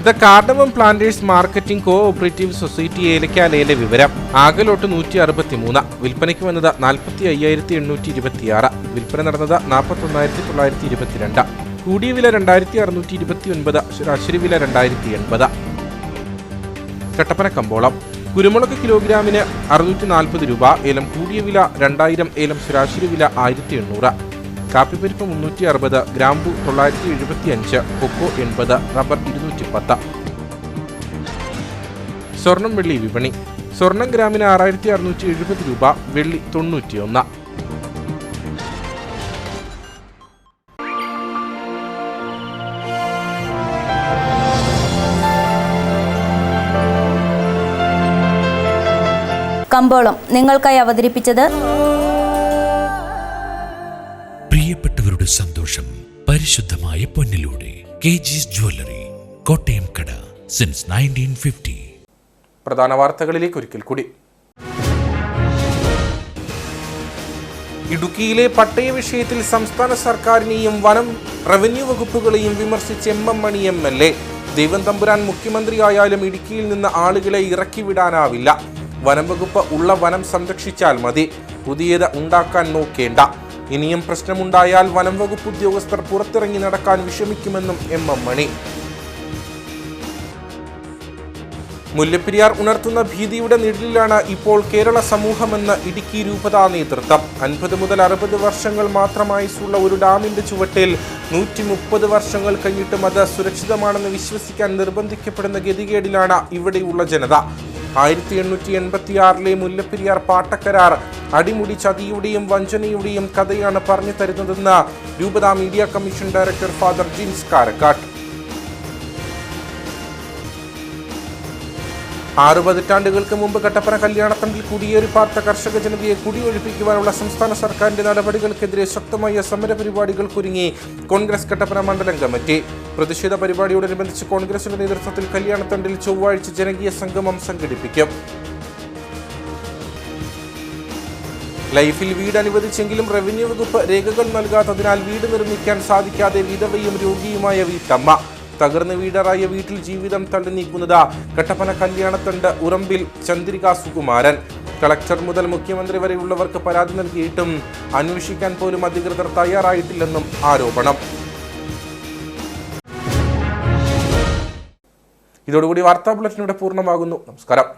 The cardamom planters marketing cooperative society ഏലക്കാലയിലെ വിവരം. ആകെ ലോട്ട് 163. വിൽപ്പനയ്ക്ക് വന്നത് 45,826. വിൽപ്പന നടന്നത് 41,922. കൂടിയ വില 2,629. ശരാശരി വില 2,080. കട്ടപ്പന കമ്പോളം. കുരുമുളക് കിലോഗ്രാമിന് 640 രൂപ. ഏലം കൂടിയ വില 2000. ഏലം ശരാശരി വില 1800. കാപ്പിപ്പരിപ്പ് 360. ഗ്രാമ്പു 975. കൊക്കോ 80. റബ്ബർ 210. സ്വർണം വെള്ളി വിപണി. സ്വർണം ഗ്രാമിന് 6,670 രൂപ. വെള്ളി 91. കമ്പോളം നിങ്ങൾക്കായി അവതരിപ്പിച്ചത് പ്രിയപ്പെട്ടവരുടെ സന്തോഷം പരിശുദ്ധമായ പൊന്നിലൂടെ. KG's ജ്വല്ലറി, കോട്ടയം കട, സിൻസ് 1950. പ്രധാന വാർത്തകളിലേക്ക് ഒരിക്കൽ കൂടി. ഇടുക്കിയിലെ പട്ടയ വിഷയത്തിൽ സംസ്ഥാന സർക്കാരിനെയും വനം റവന്യൂ വകുപ്പുകളെയും വിമർശിച്ച് MM മണി MLA. ദൈവം തമ്പുരാൻ മുഖ്യമന്ത്രിയായാലും ഇടുക്കിയിൽ നിന്ന് ആളുകളെ ഇറക്കിവിടാനാവില്ല. വനം വകുപ്പ് ഉള്ള വനം സംരക്ഷിച്ചാൽ മതി, പുതിയത് ഉണ്ടാക്കാൻ നോക്കേണ്ട. ഇനിയും പ്രശ്നമുണ്ടായാൽ വനം വകുപ്പ് ഉദ്യോഗസ്ഥർ പുറത്തിറങ്ങി നടക്കാൻ വിഷമിക്കുമെന്നും MM മണി. മുല്ലപ്പെരിയാർ ഉണർത്തുന്ന ഭീതിയുടെ നിഴലിലാണ് ഇപ്പോൾ കേരള സമൂഹമെന്ന് ഇടുക്കി രൂപതാ നേതൃത്വം. 50 മുതൽ 60 വർഷങ്ങൾ മാത്രമായുസുള്ള ഒരു ഡാമിന്റെ ചുവട്ടിൽ 130 വർഷങ്ങൾ കഴിഞ്ഞിട്ടും അത് സുരക്ഷിതമാണെന്ന് വിശ്വസിക്കാൻ നിർബന്ധിക്കപ്പെടുന്ന ഗതികേടിലാണ് ഇവിടെയുള്ള ജനത. 1886 മുല്ലപ്പെരിയാർ പാട്ടക്കരാർ അടിമുടി ചതിയുടെയും വഞ്ചനയുടെയും കഥയാണ് പറഞ്ഞു തരുന്നതെന്ന് രൂപതാ media commission director father Jins Karakkat. 6 പതിറ്റാണ്ടുകൾക്ക് മുമ്പ് കട്ടപ്പന കല്യാണത്തണ്ടിൽ കുടിയേറി പാർത്ത കർഷക ജനതയെ കുടിയൊഴിപ്പിക്കുവാനുള്ള സംസ്ഥാന സർക്കാരിന്റെ നടപടികൾക്കെതിരെ ശക്തമായ സമരപരിപാടികൾക്കൊരുങ്ങി കോൺഗ്രസ് കട്ടപ്പന മണ്ഡലം കമ്മിറ്റി. പ്രതിഷേധ പരിപാടിയോടനുബന്ധിച്ച് കോൺഗ്രസിന്റെ നേതൃത്വത്തിൽ കല്യാണത്തണ്ടിൽ ചൊവ്വാഴ്ച ജനകീയ സംഗമം സംഘടിപ്പിക്കും. ലൈഫിൽ വീട് അനുവദിച്ചെങ്കിലും റവന്യൂ വകുപ്പ് രേഖകൾ നൽകാത്തതിനാൽ വീട് നിർമ്മിക്കാൻ സാധിക്കാതെ വിധവയും രോഗിയുമായ വീട്ടമ്മ. തകർന്ന് വീടറായ വീട്ടിൽ ജീവിതം തള്ളി നീക്കുന്നത് കട്ടപ്പന കല്യാണത്തണ്ട് ഉറമ്പിൽ ചന്ദ്രിക സുകുമാരൻ. കളക്ടർ മുതൽ മുഖ്യമന്ത്രി വരെയുള്ളവർക്ക് പരാതി നൽകിയിട്ടും അന്വേഷിക്കാൻ പോലും അധികൃതർ തയ്യാറായിട്ടില്ലെന്നും ആരോപണം. ഇതോടുകൂടി വാർത്താ ബുള്ളറ്റിൻ ഇവിടെ പൂർണ്ണമാകുന്നു. നമസ്കാരം.